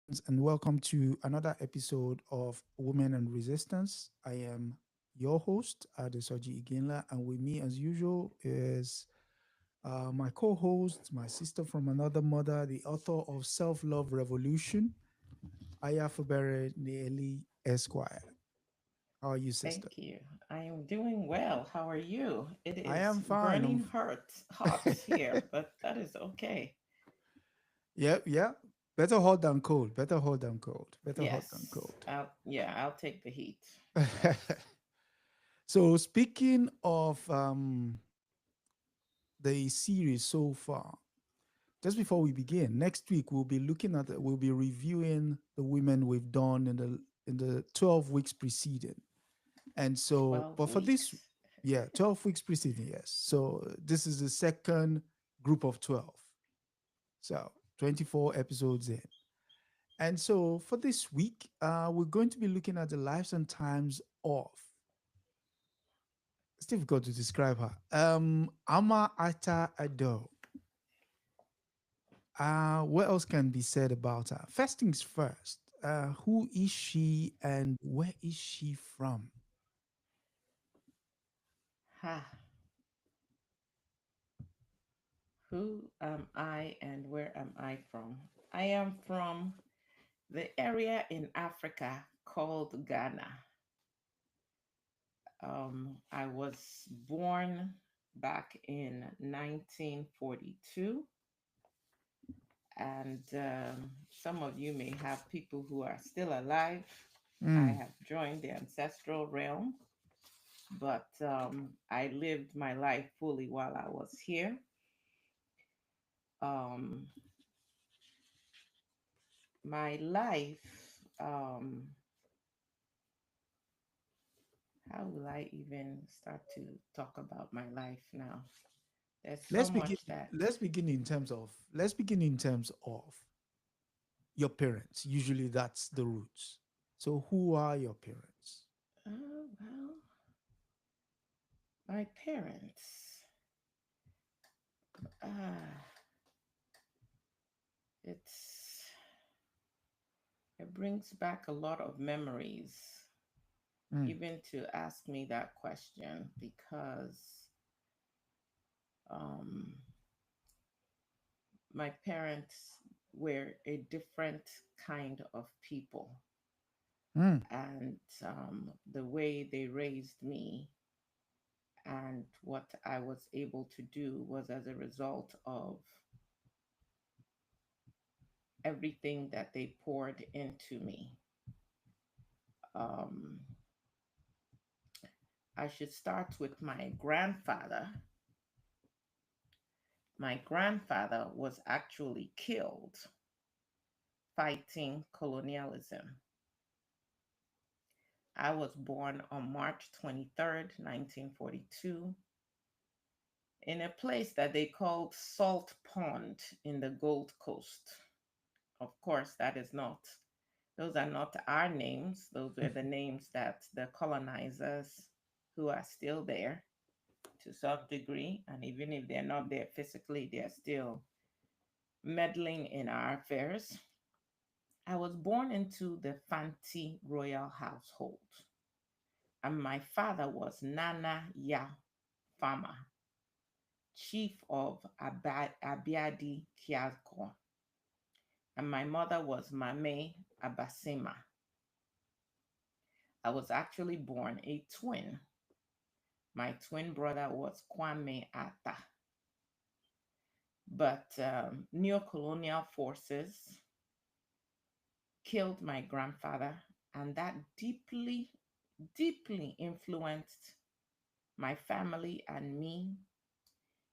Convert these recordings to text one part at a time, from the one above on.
and welcome to another episode of Women and Resistance. I am your host, Adesoji Iginla, and with me, as usual, is my co host, my sister from another mother, the author of Self Love Revolution, Aya Fubara Eneli Esquire. How are you, sister? Thank you. I am doing well. How are you? It I is am fine. burning hot here, but that is okay. Yeah, yeah. Better hot than cold. Better hot than cold. Better hot than Yes. cold. I'll take the heat. Yes. So, speaking of the series so far, just before we begin, next week we'll be reviewing the women we've done in the 12 weeks preceding. And so, 12 but for this, weeks. yeah, 12 weeks preceding, yes. So this is the second group of 12. So 24 episodes in. And so for this week, we're going to be looking at the lives and times of, it's difficult to describe her. Ama Ata Aidoo. What else can be said about her? First things first. Who is she and where is she from? Ha. Who am I and where am I from? I am from the area in Africa called Ghana. I was born back in 1942. And some of you may have people who are still alive. I Mm, have joined the ancestral realm, but I lived my life fully while I was here. Um, my life, how will I even start to talk about my life now? There's so let's begin. much that, Let's begin in terms of your parents. Usually, that's the roots. So, who are your parents? well, my parents, uh, it's it brings back a lot of memories, Mm, even to ask me that question, because um, my parents were a different kind of people. mm, And the way they raised me and what I was able to do was as a result of everything that they poured into me. Um, I should start with my grandfather. My grandfather was actually killed fighting colonialism. I was born on March 23rd, 1942, in a place that they called Salt Pond in the Gold Coast. Of course, those are not our names. Those were the names that the colonizers who are still there to some degree, and even if they're not there physically, they're still meddling in our affairs. I was born into the Fanti royal household, and my father was Nana Ya Fama, chief of Abiadi Kiako, and my mother was Mame Abasema. I was actually born a twin. My twin brother was Kwame Ata, but neocolonial forces killed my grandfather, and that deeply influenced my family and me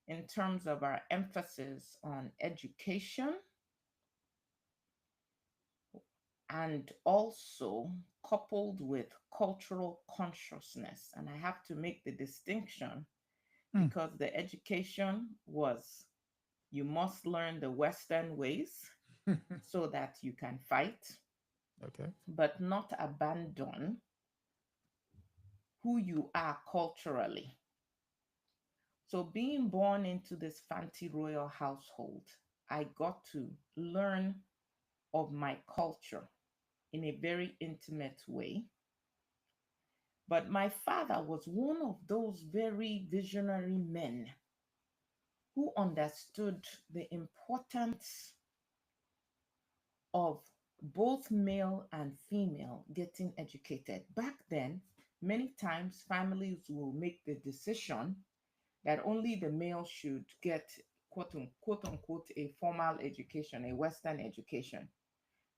in terms of our emphasis on education and also coupled with cultural consciousness. And I have to make the distinction mm. because the education was you must learn the Western ways so that you can fight, Okay. but not abandon who you are culturally. So, being born into this fancy royal household, I got to learn of my culture in a very intimate way. But my father was one of those very visionary men who understood the importance of both male and female getting educated. Back then, many times families will make the decision that only the male should get quote unquote a formal education, a Western education,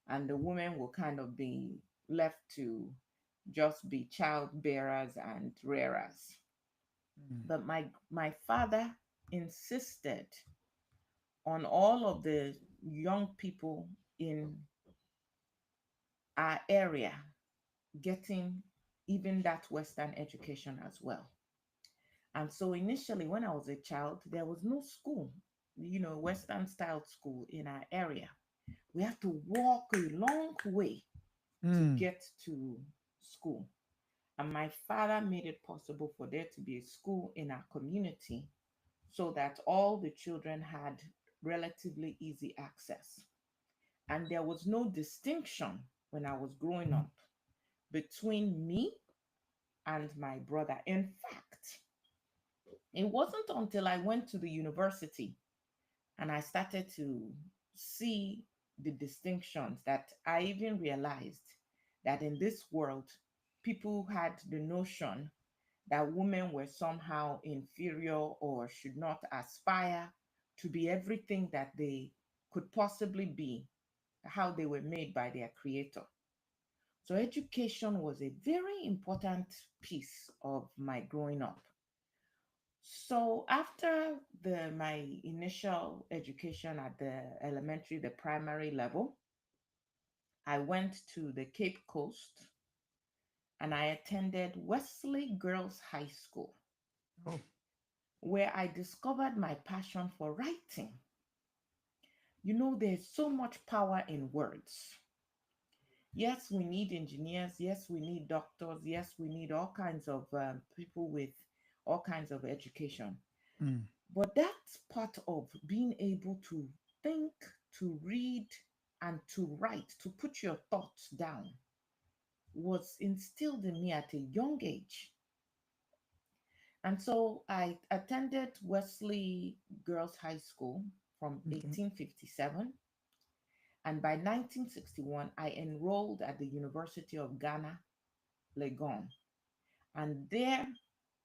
and the women will kind of be left to just be child bearers and rearers. Mm. But my father insisted on all of the young people in our area getting even that Western education as well. And so initially, when I was a child, there was no school, Western style school in our area. We have to walk a long way to Mm. get to school. And my father made it possible for there to be a school in our community so that all the children had relatively easy access. And there was no distinction when I was growing up between me and my brother. In fact, it wasn't until I went to the university and I started to see the distinctions that I even realized that in this world, people had the notion that women were somehow inferior or should not aspire to be everything that they could possibly be, how they were made by their creator. So education was a very important piece of my growing up. So after my initial education at the elementary, the primary level, I went to the Cape Coast and I attended Wesley Girls High School, Oh. where I discovered my passion for writing. There's so much power in words. Yes, we need engineers. Yes, we need doctors. Yes, we need all kinds of people with all kinds of education. Mm. But that part of being able to think, to read, and to write, to put your thoughts down, was instilled in me at a young age. And so I attended Wesley Girls High School from Okay. 1857. And by 1961, I enrolled at the University of Ghana, Legon. And there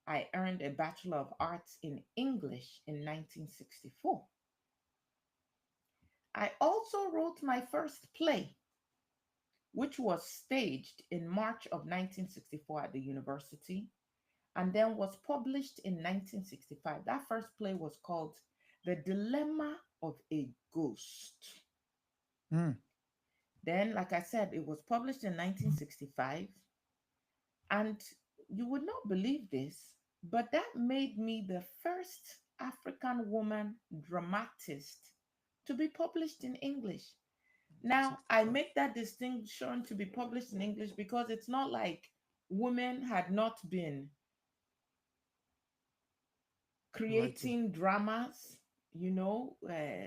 I earned a Bachelor of Arts in English in 1964. I also wrote my first play, which was staged in March of 1964 at the university and then was published in 1965. That first play was called The Dilemma of a Ghost. Mm. Then, like I said, it was published in 1965. And you would not believe this, but that made me the first African woman dramatist to be published in English. Now, I 1965. make that distinction to be published in English because it's not like women had not been Writing. creating dramas,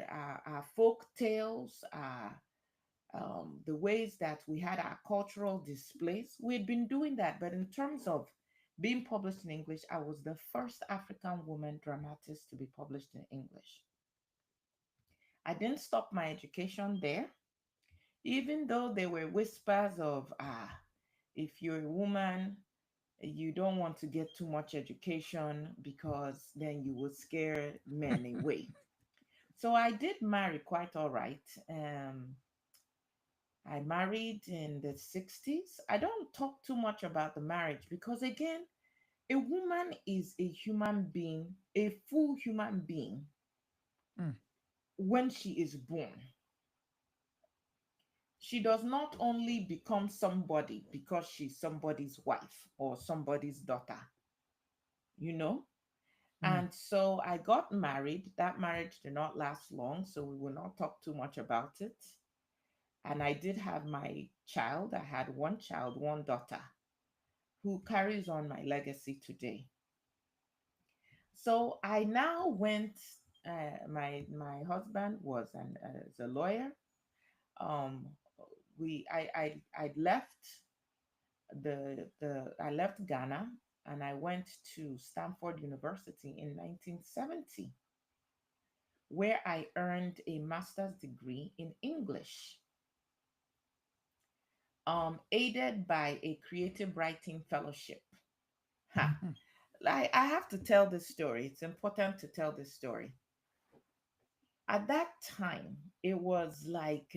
our folk tales, the ways that we had our cultural displays. We'd been doing that, but in terms of being published in English, I was the first African woman dramatist to be published in English. I didn't stop my education there, even though there were whispers of, if you're a woman, you don't want to get too much education because then you will scare men away. So I did marry quite all right. I married in the 60s. I don't talk too much about the marriage because, again, a woman is a human being, a full human being, Mm. when she is born. She does not only become somebody because she's somebody's wife or somebody's daughter, you know? Mm. And so I got married. That marriage did not last long, so we will not talk too much about it. And I did have my child. I had one child, one daughter, who carries on my legacy today. So I now went. My husband was a lawyer, Um, I left the I left Ghana and I went to Stanford University in 1970, where I earned a master's degree in English, aided by a creative writing fellowship. Ha! Mhm. I have to tell this story. It's important to tell this story. At that time, it was like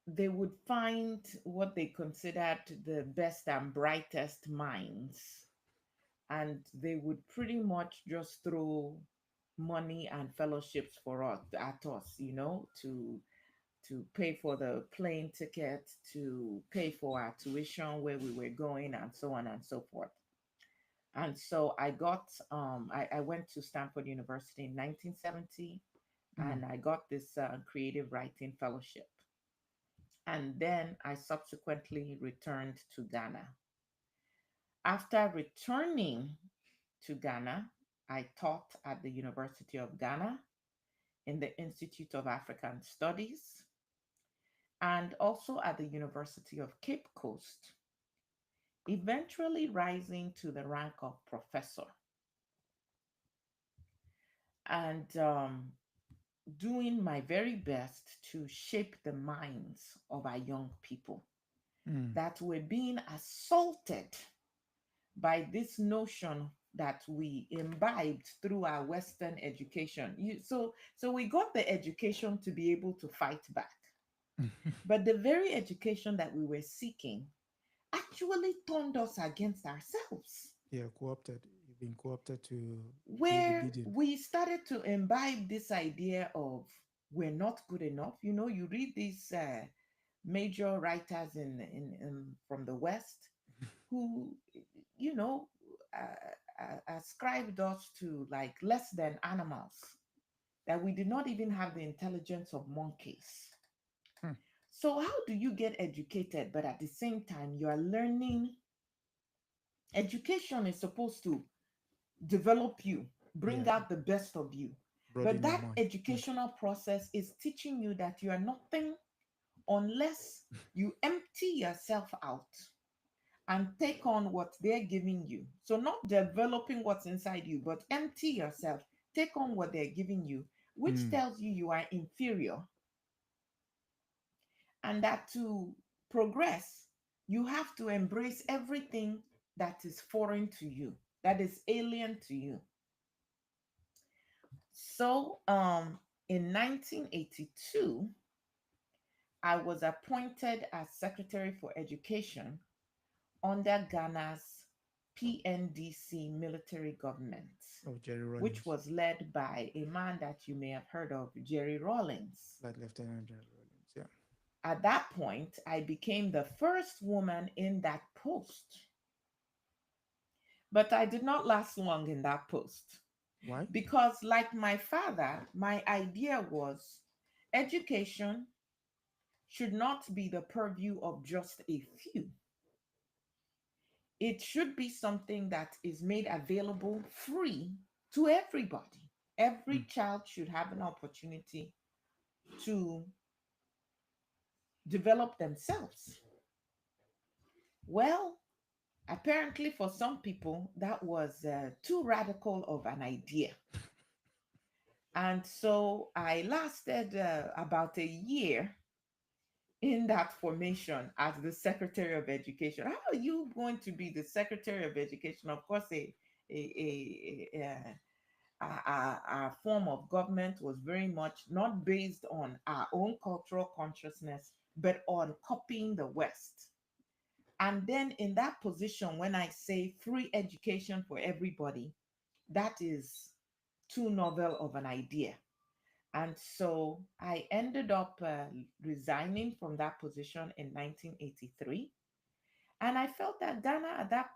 they would find what they considered the best and brightest minds, and they would pretty much just throw money and fellowships for us at us, to pay for the plane ticket, to pay for our tuition where we were going, and so on and so forth. And so I went to Stanford University in 1970, Mm. and I got this creative writing fellowship. And then I subsequently returned to Ghana. After returning to Ghana, I taught at the University of Ghana in the Institute of African Studies and also at the University of Cape Coast, eventually rising to the rank of professor and doing my very best to shape the minds of our young people Mm. that were being assaulted by this notion that we imbibed through our Western education. So we got the education to be able to fight back. But the very education that we were seeking actually turned us against ourselves, Yeah, co-opted. You've been co-opted to do the where bidding. we started to imbibe this idea of we're not good enough. You read these major writers in from the West who, you know, ascribed us to like less than animals, that we did not even have the intelligence of monkeys. Hmm. So, how do you get educated, but at the same time, you are learning? Education is supposed to develop you, bring Yeah, out the best of you. But broaden your that mind. Yeah. educational process is teaching you that you are nothing unless you empty yourself out and take on what they're giving you. So, not developing what's inside you, but empty yourself, take on what they're giving you, which Mm. tells you you are inferior, and that to progress, you have to embrace everything that is foreign to you, that is alien to you. So, in 1982, I was appointed as Secretary for Education under Ghana's PNDC military government, Oh, Jerry which Rawlings. was led by a man that you may have heard of, Jerry Rawlings. Like Lieutenant Jerry Rawlings. Yeah. At that point, I became the first woman in that post, but I did not last long in that post Why? because, like my father, my idea was education should not be the purview of just a few. It should be something that is made available free to everybody. Every Mm. child should have an opportunity to develop themselves. Well, apparently, for some people, that was too radical of an idea. And so I lasted about a year in that formation as the Secretary of Education. How are you going to be the Secretary of Education? Of course, our form of government was very much not based on our own cultural consciousness, but on copying the West. And then in that position, when I say free education for everybody, that is too novel of an idea. And so I ended up resigning from that position in 1983. And I felt that Ghana at that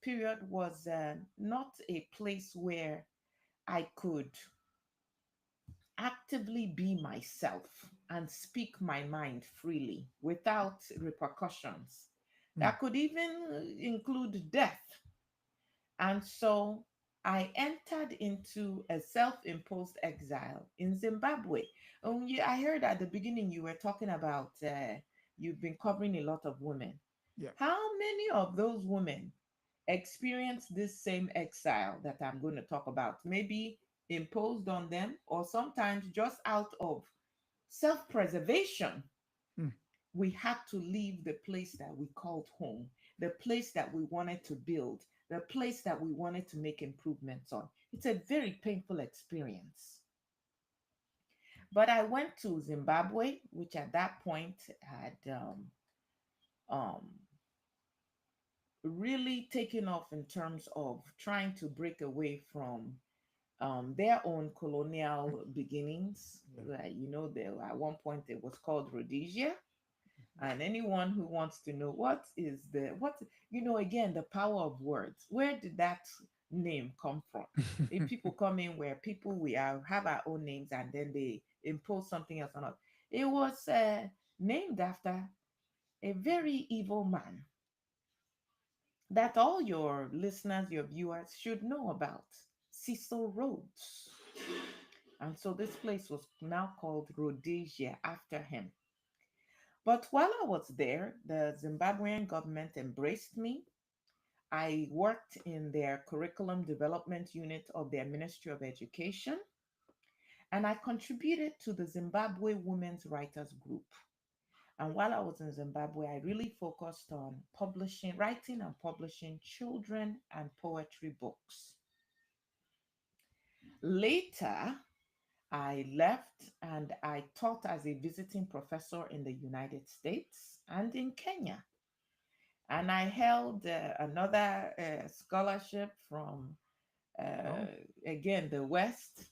period was not a place where I could actively be myself and speak my mind freely without repercussions Mm. that could even include death. And so I entered into a self imposed exile in Zimbabwe. I heard at the beginning you were talking about you've been covering a lot of women. Yeah. How many of those women experienced this same exile that I'm going to talk about? Maybe imposed on them, or sometimes just out of self preservation. Mm. We had to leave the place that we called home, the place that we wanted to build, the place that we wanted to make improvements on. It's a very painful experience. But I went to Zimbabwe, which at that point had um, really taken off in terms of trying to break away from their own Mm. colonial beginnings. Yeah. At one point it was called Rhodesia. And anyone who wants to know again, the power of words. Where did that name come from? If people come in where people we are have our own names and then they impose something else on us. It was named after a very evil man that all your listeners, your viewers should know about, Cecil Rhodes. And so this place was now called Rhodesia after him. But while I was there, the Zimbabwean government embraced me. I worked in their curriculum development unit of their Ministry of Education, and I contributed to the Zimbabwe Women's Writers Group. And while I was in Zimbabwe, I really focused on writing and publishing children and poetry books. Later, I left and I taught as a visiting professor in the United States and in Kenya. And I held another scholarship from Oh. again the West,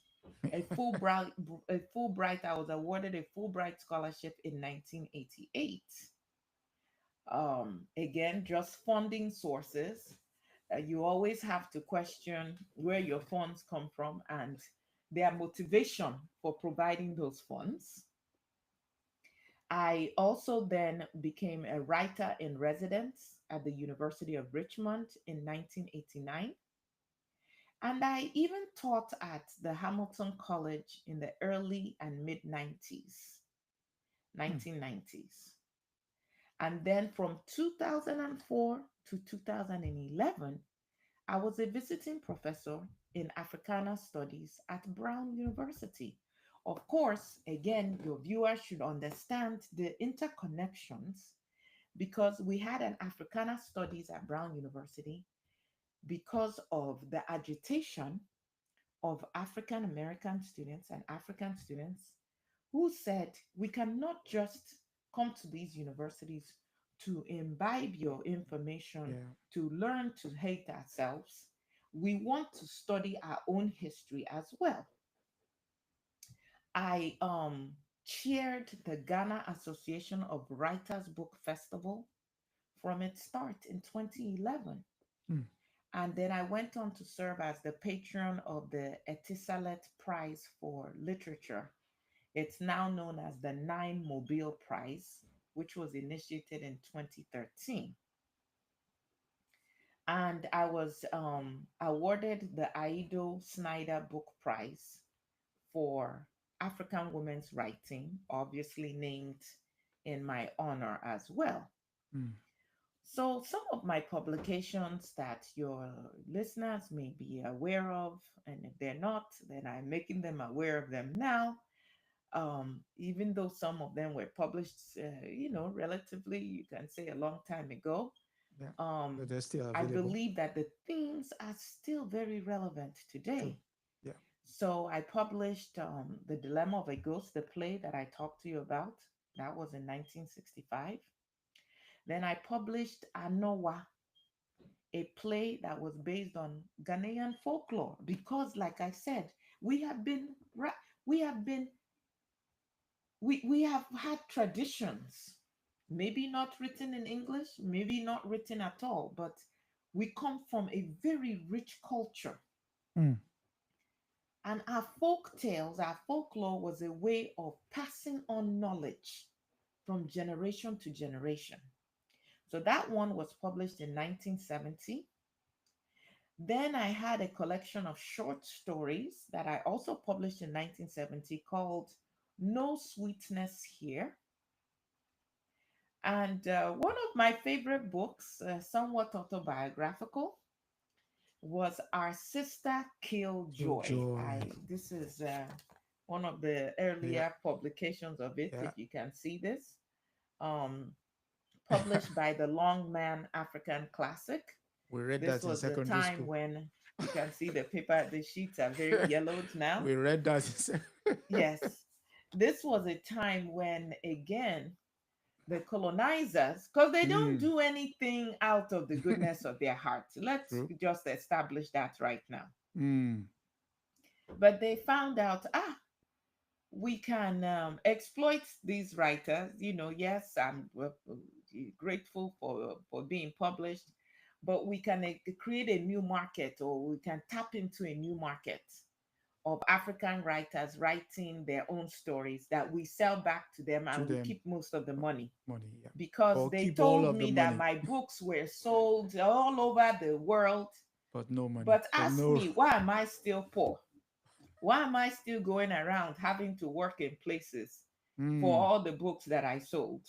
a Fulbright. I was awarded a Fulbright scholarship in 1988. Again, just funding sources. You always have to question where your funds come from and their motivation for providing those funds. I also then became a writer in residence at the University of Richmond in 1989. And I even taught at the Hamilton College in the early and mid 90s, Mm. 1990s. And then from 2004 to 2011, I was a visiting professor in Africana Studies at Brown University. Of course, again, your viewers should understand the interconnections because we had an Africana Studies at Brown University because of the agitation of African American students and African students who said we cannot just come to these universities to imbibe your information, Yeah. to learn to hate ourselves. We want to study our own history as well. I chaired the Ghana Association of Writers Book Festival from its start in 2011. Mm. And then I went on to serve as the patron of the Etisalat Prize for Literature. It's now known as the Nine Mobile Prize, which was initiated in 2013. And I was awarded the Aido Snyder Book Prize for African women's writing, obviously named in my honor as well. Mm. So, some of my publications that your listeners may be aware of, and if they're not, then I'm making them aware of them now. Even though some of them were published, relatively, you can say a long time ago, Yeah. um, But they're still I available. believe that the themes are still very relevant True. today. Yeah. So, I published The Dilemma of a Ghost, the play that I talked to you about. That was in 1965. Then I published Anowa, a play that was based on Ghanaian folklore because, like I said, we have been we have been we have had traditions, maybe not written in English, maybe not written at all, but we come from a very rich culture, Mm. and our folk tales, our folklore was a way of passing on knowledge from generation to generation. So that one was published in 1970. Then I had a collection of short stories that I also published in 1970 called No Sweetness Here. And one of my favorite books, somewhat autobiographical, was Our Sister Killjoy. Killjoy. This is one of the Yeah, earlier publications of it, yeah. if you can see this, um, published by the Longman African Classic. We read This that in was the secondary time school. when you can see the paper, the sheets are very yellowed now. We read that in Yes, this was a time when, again, the colonizers, because they don't mm. do anything out of the goodness of their hearts. Let's True. just establish that right now. Mm. But they found out, we can exploit these writers. Yes, I'm grateful for being published, but we can create a new market, or we can tap into a new market of African writers writing their own stories that we sell back to them, To and we them, keep most of the uh, money. money, yeah. Because Or they keep all told of the me that money, my books were sold all over the world. but no money, But but ask no. me, why am I still poor? Why am I still going around having to work in places for Mm. all the books that I sold?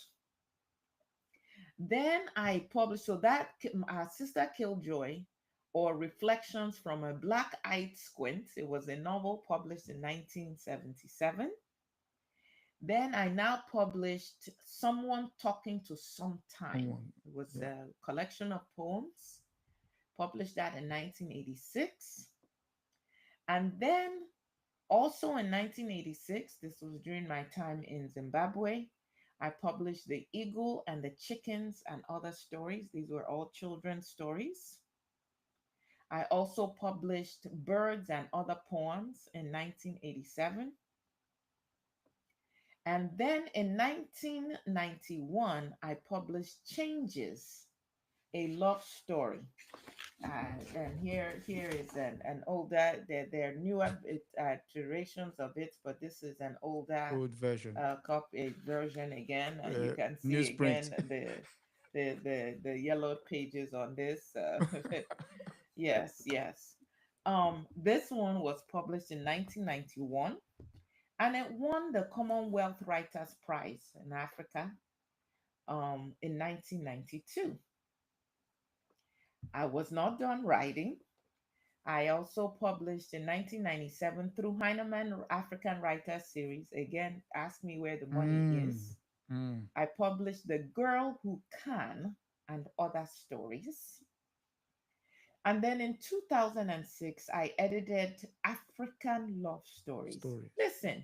Then I published, so that our sister Killjoy, or Reflections from a Black-Eyed Squint. It was a novel published in 1977. Then I now published Someone Talking to Sometime. Someone, It was yeah. a collection of poems, published that in 1986. And then also in 1986, this was during my time in Zimbabwe, I published The Eagle and the Chickens and Other Stories. These were all children's stories. I also published Birds and Other Poems in 1987. And then in 1991, I published Changes, a love story. And here is an older, there are newer iterations of it, but this is an older Old version, copy version again. You can see newsprint. again the yellow pages on this. Yes, yes. This one was published in 1991, and it won the Commonwealth Writers Prize in Africa in 1992. I was not done writing. I also published in 1997 through Heinemann African Writers Series. Again, ask me where the money Mm. is. Mm. I published The Girl Who Can and Other Stories. And then in 2006, I edited African Love Stories. Stories. Listen,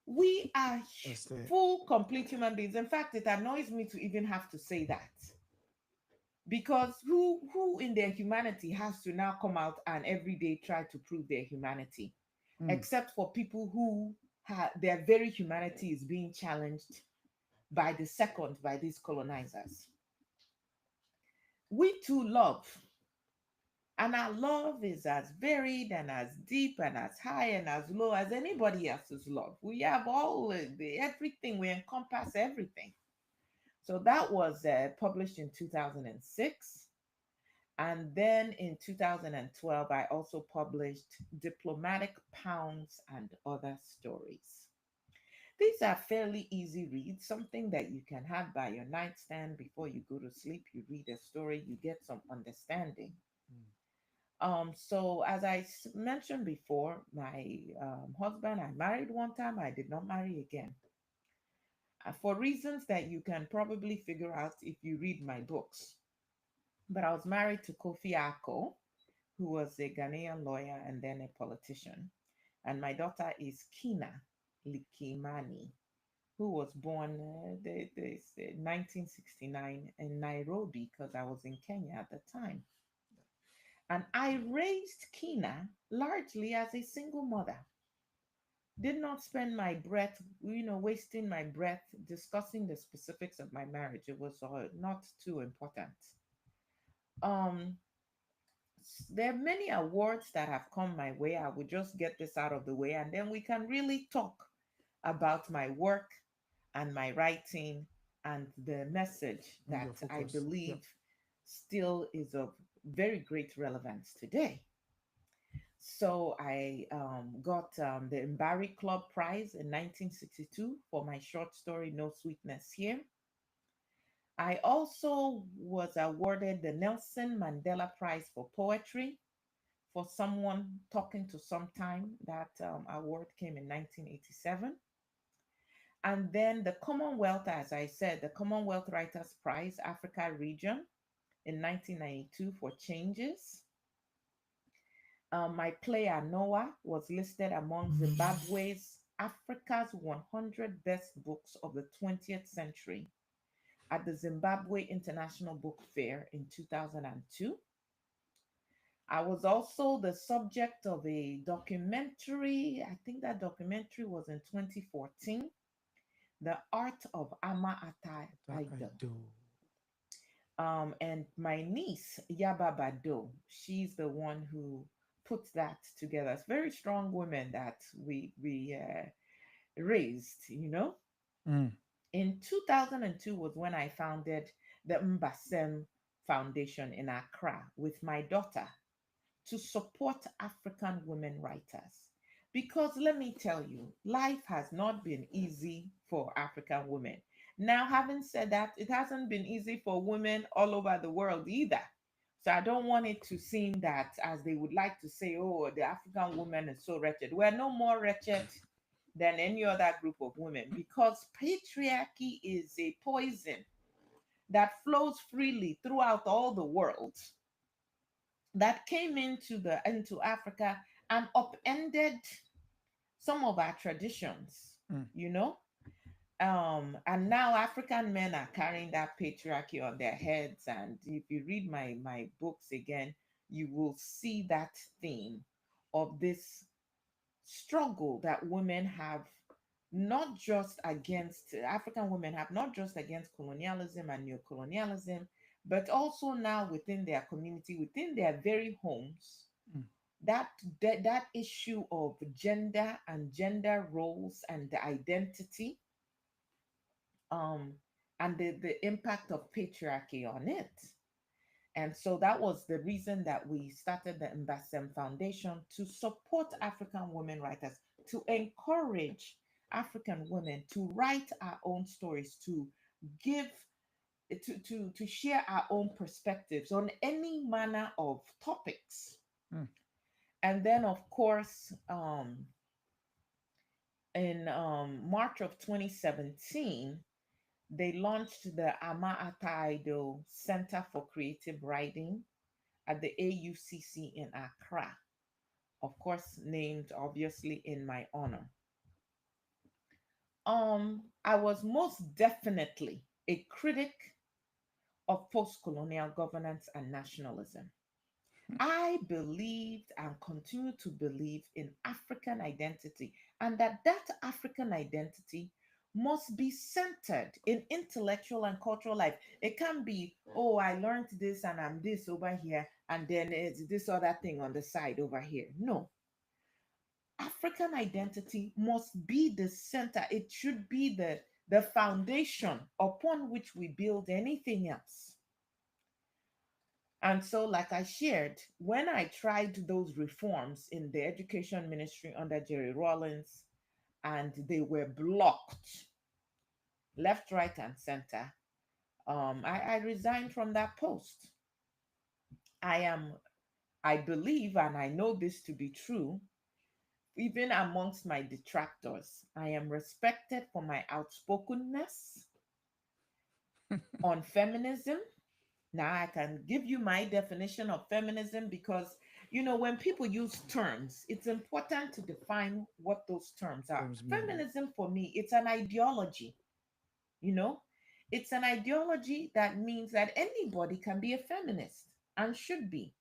we are That's the full, complete human beings. In fact, it annoys me to even have to say that, because who in their humanity has to now come out and every day try to prove their humanity, mm. except for people who their very humanity is being challenged by the second by these colonizers. We too love, and our love is as varied and as deep and as high and as low as anybody else's love. We have all everything, we encompass everything. So that was published in 2006. And then in 2012, I also published Diplomatic Pounds and Other Stories. These are fairly easy reads, something that you can have by your nightstand before you go to sleep. You read a story, you get some understanding. Mm. So as I mentioned before, my husband, I married one time, I did not marry again. For reasons that you can probably figure out if you read my books. But I was married to Kofi Ako, who was a Ghanaian lawyer and then a politician. And my daughter is Kina Likimani, who was born 1969 in Nairobi, because I was in Kenya at the time. And I raised Kina largely as a single mother. Did not spend my breath, wasting my breath discussing the specifics of my marriage. It was not too important. Um, there are many awards that have come my way. I will just get this out of the way, and then we can really talk about my work and my writing and the message And your that I focus. Yeah. believe still is of very great relevance today. So I got the Mbari Club Prize in 1962 for my short story No Sweetness Here. I also was awarded the Nelson Mandela Prize for Poetry for Someone Talking to Sometime. That award came in 1987. And then the Commonwealth, as I said, the Commonwealth Writers Prize, Africa Region in 1992 for Changes. My play Anoa was listed among Zimbabwe's Africa's 100 best books of the 20th century at the Zimbabwe International Book Fair in 2002. I was also the subject of a documentary. I think that documentary was in 2014, The Art of Ama Ata That I Aidoo. do. And my niece, Yaba Bado, she's the one who put that together. It's very strong women that we raised. Mm. In 2002 was when I founded the Mbasem Foundation in Accra with my daughter to support African women writers. Because let me tell you, life has not been easy for African women. Now, having said that, it hasn't been easy for women all over the world either. So I don't want it to seem that, as they would like to say, oh, the African woman is so wretched. We're no more wretched than any other group of women because patriarchy is a poison that flows freely throughout all the world that came into Africa and upended some of our traditions, Mm. you know. And now African men are carrying that patriarchy on their heads. And if you read my books again, you will see that theme of this struggle that women have, not just against African women have, not just against colonialism and neocolonialism, but also now within their community, within their very homes. Mm. That issue of gender and gender roles and the identity, um, and the impact of patriarchy on it. And so that was the reason that we started the Mbasem Foundation to support African women writers, to encourage African women to write our own stories, to give to share our own perspectives on any manner of topics. Mm. And then of course, in March of 2017, they launched the Ama Ata Aidoo Center for Creative Writing at the AUCC in Accra, of course, named obviously in my honor. I was most definitely a critic of post-colonial governance and nationalism. I believed and continue to believe in African identity, and that African identity must be centered in intellectual and cultural life. It can't be, oh, I learned this and I'm this over here, and then it's this other thing on the side over here. No. African identity must be the center. It should be the foundation upon which we build anything else. And so, like I shared, when I tried those reforms in the education ministry under Jerry Rawlings and they were blocked left, right, and center, I resigned from that post. I am, I believe, and I know this to be true, even amongst my detractors, I am respected for my outspokenness on feminism. Now, I can give you my definition of feminism because, when people use terms, it's important to define what those terms are. Terms mean. Feminism, for me, it's an ideology, you know? It's an ideology that means that anybody can be a feminist and should be,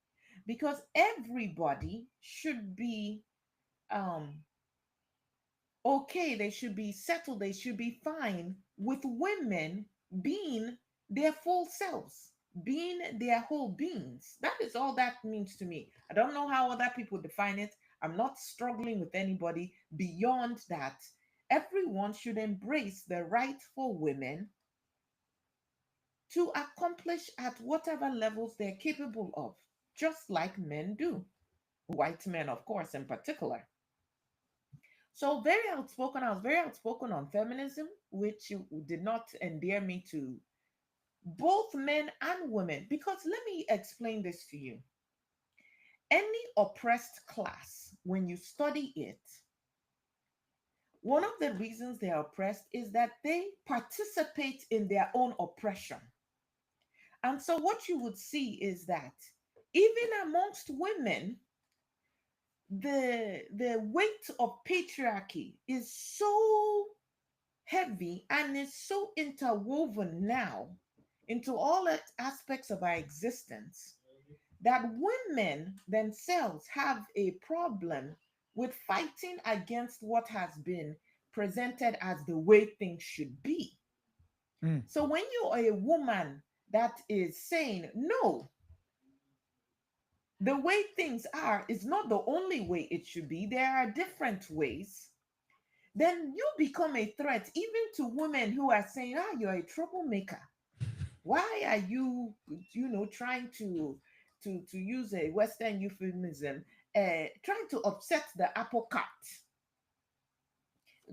because everybody should be um, okay, they should be settled, they should be fine with women being their full selves, being their whole beings. That is all that means to me. I don't know how other people define it. I'm not struggling with anybody beyond that. Everyone should embrace the right for women to accomplish at whatever levels they're capable of. just like men do, white men, of course, in particular. So very outspoken. I was very outspoken on feminism, which did not endear me to both men and women. Because let me explain this to you. Any oppressed class, when you study it, one of the reasons they are oppressed is that they participate in their own oppression. And so what you would see is that even amongst women, the weight of patriarchy is so heavy and is so interwoven now into all aspects of our existence that women themselves have a problem with fighting against what has been presented as the way things should be. Mm. So when you are a woman that is saying, no, the way things are is not the only way it should be, there are different ways, then you become a threat even to women who are saying, ah, you're a troublemaker. Why are you, trying to use a Western euphemism, trying to upset the apple cart?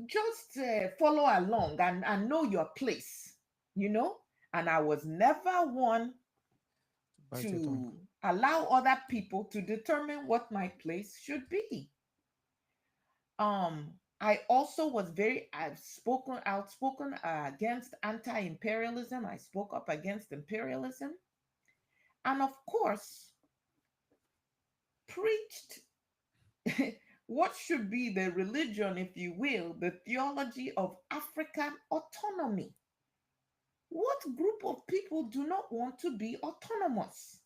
Just follow along and know your place, you know? And I was never one To bite your tongue. to allow other people to determine what my place should be. I also was very outspoken against anti-imperialism. I spoke up against imperialism, and of course, preached what should be the religion, if you will, the theology of African autonomy. What group of people do not want to be autonomous?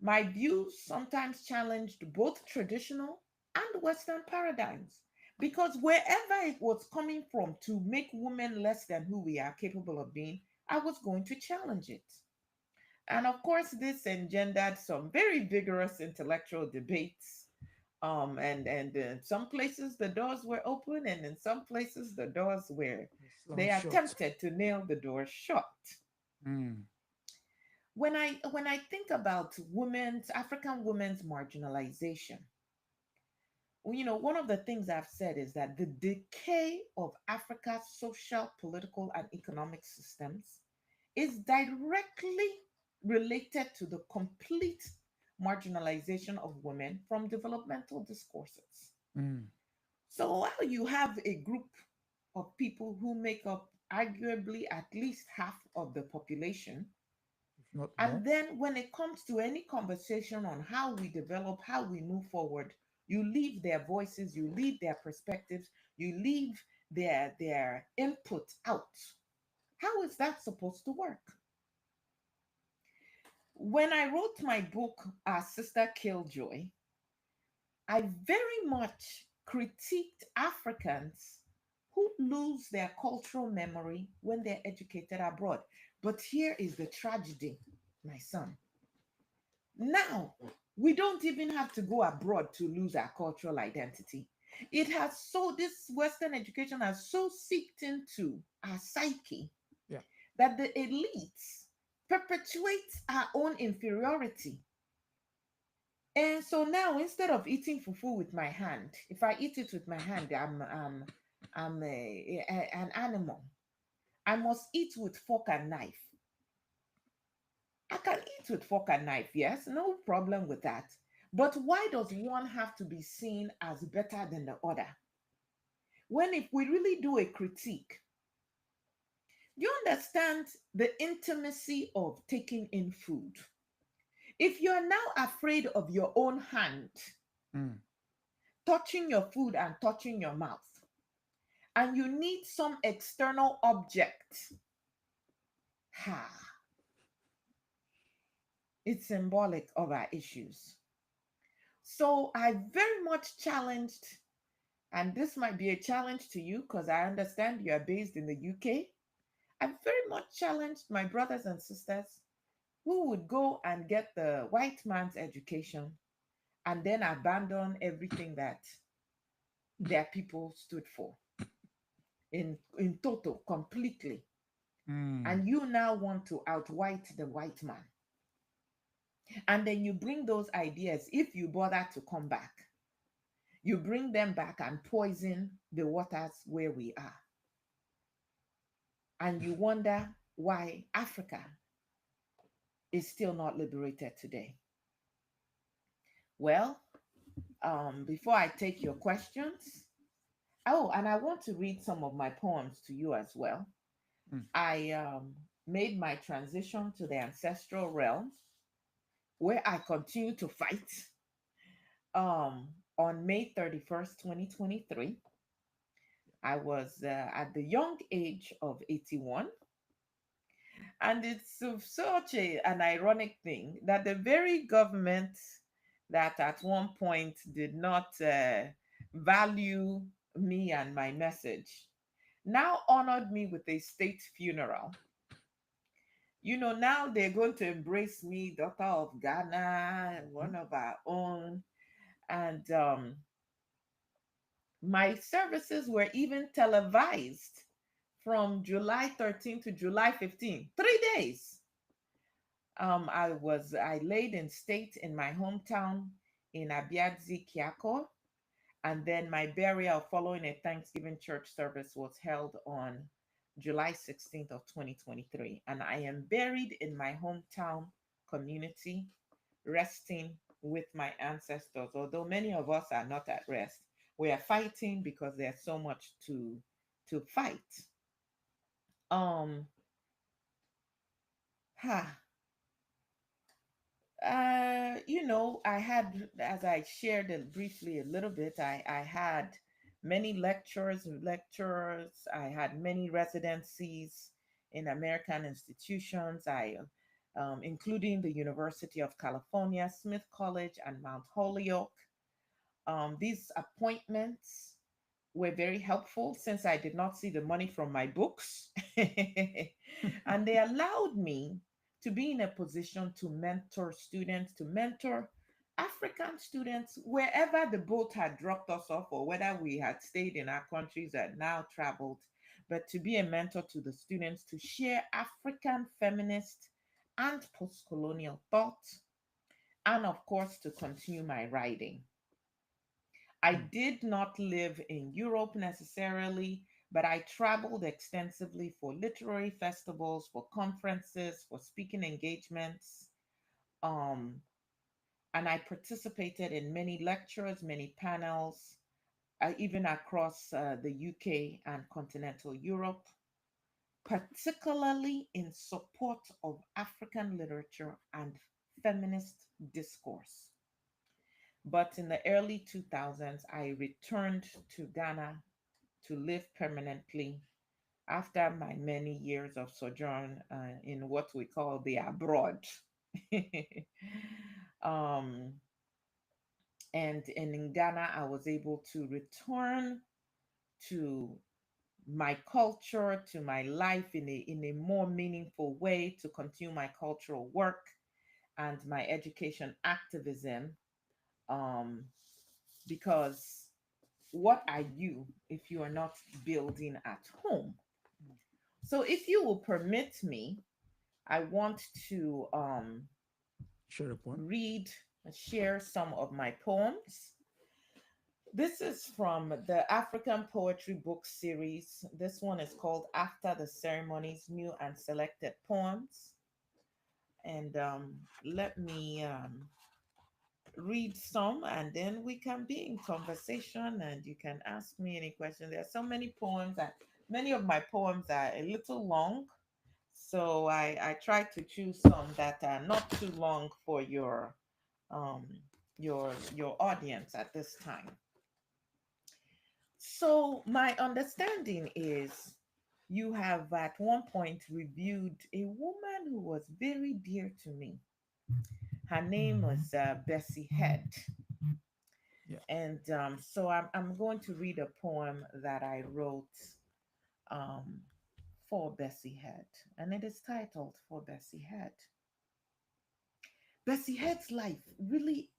My views sometimes challenged both traditional and Western paradigms because wherever it was coming from to make women less than who we are capable of being, I was going to challenge it. And of course, this engendered some very vigorous intellectual debates. And some places the doors were open, and in some places the doors were, Slam they shut. attempted to nail the door shut. Mm. When I think about women's African women's marginalization, one of the things I've said is that the decay of Africa's social, political, and economic systems is directly related to the complete marginalization of women from developmental discourses. Mm. So while you have a group of people who make up arguably at least half of the population, If not more. and then when it comes to any conversation on how we develop, how we move forward, you leave their voices, you leave their perspectives, you leave their input out. How is that supposed to work? When I wrote my book, Our Sister Killjoy, I very much critiqued Africans who lose their cultural memory when they're educated abroad. But here is the tragedy, my son. Now, we don't even have to go abroad to lose our cultural identity. This Western education has so seeped into our psyche Yeah. that the elites perpetuate our own inferiority. And so now, instead of eating fufu with my hand, if I eat it with my hand, I'm an animal. I must eat with fork and knife. I can eat with fork and knife, yes, no problem with that. But why does one have to be seen as better than the other? When if we really do a critique, do you understand the intimacy of taking in food? If you're now afraid of your own hand Mm. touching your food and touching your mouth, and you need some external object, ha, it's symbolic of our issues. So I very much challenged, and this might be a challenge to you because I understand you are based in the UK. I very much challenged my brothers and sisters who would go and get the white man's education and then abandon everything that their people stood for in total, completely. Mm. And you now want to outwhite the white man. And then you bring those ideas, if you bother to come back, you bring them back and poison the waters where we are. And you wonder why Africa is still not liberated today. Well, before I take your questions, oh, and I want to read some of my poems to you as well. Mm. I made my transition to the ancestral realm where I continue to fight on May 31st, 2023. I was at the young age of 81. And it's such an ironic thing that the very government that at one point did not value me and my message now honored me with a state funeral. You know, now they're going to embrace me, daughter of Ghana, Mhm. one of our own. And my services were even televised from July 13th to July 15th, 3 days. I laid in state in my hometown in Abiadzi, Kiako, and then my burial following a Thanksgiving church service was held on July 16th of 2023. And I am buried in my hometown community, resting with my ancestors. Although many of us are not at rest, we are fighting because there's so much to fight. Um, ha, I had, as I shared it briefly a little bit, I had many lectures. I had many residencies in American institutions. Including the University of California, Smith College, and Mount Holyoke. These appointments were very helpful since I did not see the money from my books. And they allowed me to be in a position to mentor students, to mentor African students wherever the boat had dropped us off or whether we had stayed in our countries and now traveled, but to be a mentor to the students to share African feminist and post colonial thought, and of course, to continue my writing. I Mm. did not live in Europe necessarily, but I traveled extensively for literary festivals, for conferences, for speaking engagements. Um, and I participated in many lectures, many panels, even across the UK and continental Europe, particularly in support of African literature and feminist discourse. But in the early 2000s, I returned to Ghana to live permanently after my many years of sojourn in what we call the abroad. um, and in Ghana, I was able to return to my culture, to my life in a more meaningful way, to continue my cultural work and my education activism. Um, because what are you if you are not building at home? Mm. So, if you will permit me, I want to Share a poem. read and share some of my poems. This is from the African Poetry Book Series. This one is called After the Ceremonies New and Selected Poems. And let me read some and then we can be in conversation and you can ask me any questions. There are so many poems that many of my poems are a little long. So I try to choose some that are not too long for um your audience at this time. So my understanding is you have at one point reviewed a woman who was very dear to me. Her name was Bessie Head. Yeah. And so I'm going to read a poem that I wrote um, for Bessie Head, and it is titled For Bessie Head. Bessie Head's life really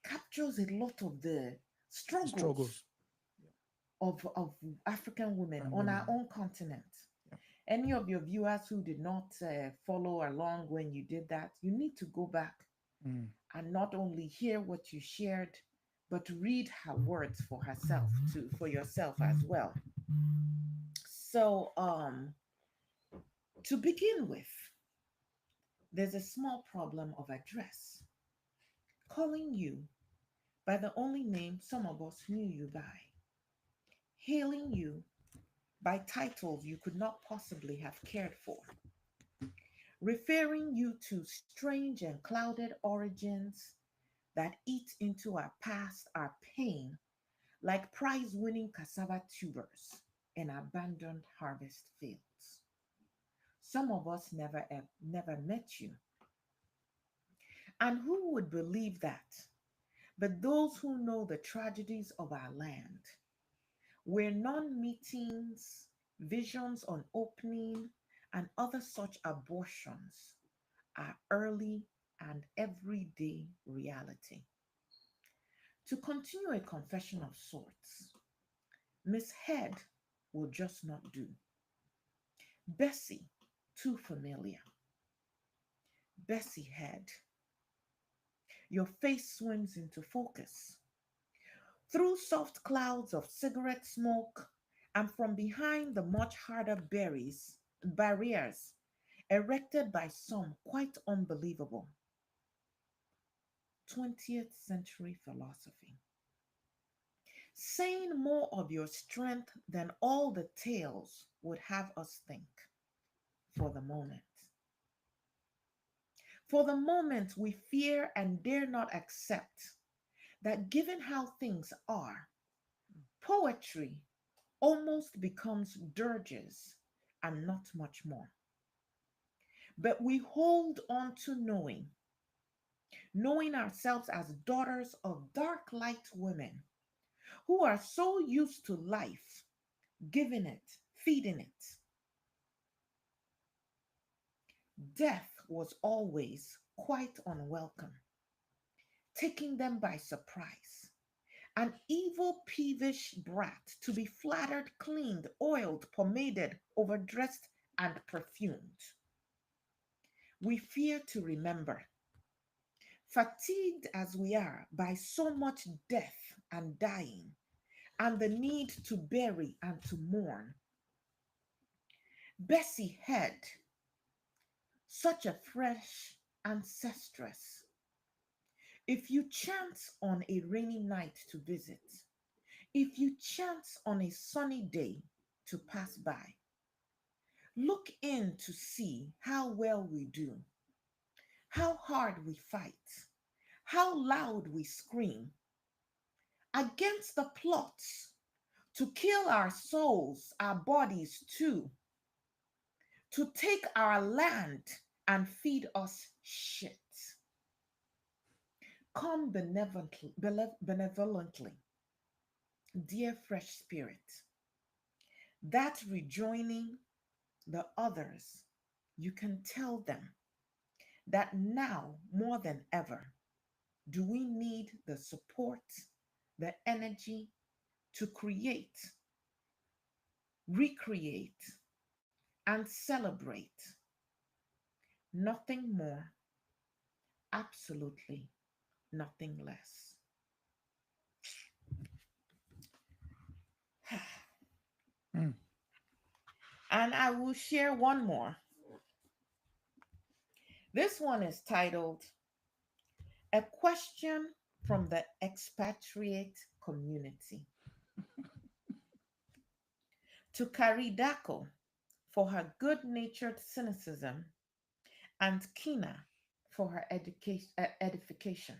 captures a lot of the The struggles struggles. Yeah. of African women And on our women. own continent. Yeah. Any of your viewers who did not follow along when you did that, you need to go back Mm. and not only hear what you shared, but read her words for herself too, for yourself as well. So, to begin with, there's a small problem of address. Calling you by the only name some of us knew you by, hailing you by titles you could not possibly have cared for, referring you to strange and clouded origins that eat into our past, our pain, like prize winning cassava tubers and abandoned harvest fields. Some of us never met you. And who would believe that? But those who know the tragedies of our land, where non meetings, visions on opening, and other such abortions are early and everyday reality. To continue a confession of sorts, Miss Head will just not do. Bessie, too familiar. Bessie Head, your face swims into focus. Through soft clouds of cigarette smoke and from behind the much harder barriers erected by some quite unbelievable 20th century philosophy, saying more of your strength than all the tales would have us think for the moment. For the moment, we fear and dare not accept that given how things are, poetry almost becomes dirges and not much more. But we hold on to knowing ourselves as daughters of dark light women who are so used to life, giving it, feeding it. Death was always quite unwelcome, taking them by surprise. An evil, peevish brat to be flattered, cleaned, oiled, pomaded, overdressed, and perfumed. We fear to remember, fatigued as we are by so much death and dying, and the need to bury and to mourn. Bessie Head, such a fresh ancestress. If you chance on a rainy night to visit, if you chance on a sunny day to pass by, look in to see how well we do, how hard we fight, how loud we scream against the plots to kill our souls, our bodies too, to take our land and feed us shit. Come benevolently, dear fresh spirit, that rejoining the others, you can tell them that now more than ever do we need the support, the energy to create, recreate, and celebrate. Nothing more, absolutely nothing less. Mm. And I will share one more. This one is titled A Question from the Expatriate Community. To Karidako for her good natured cynicism and Kina for her edification.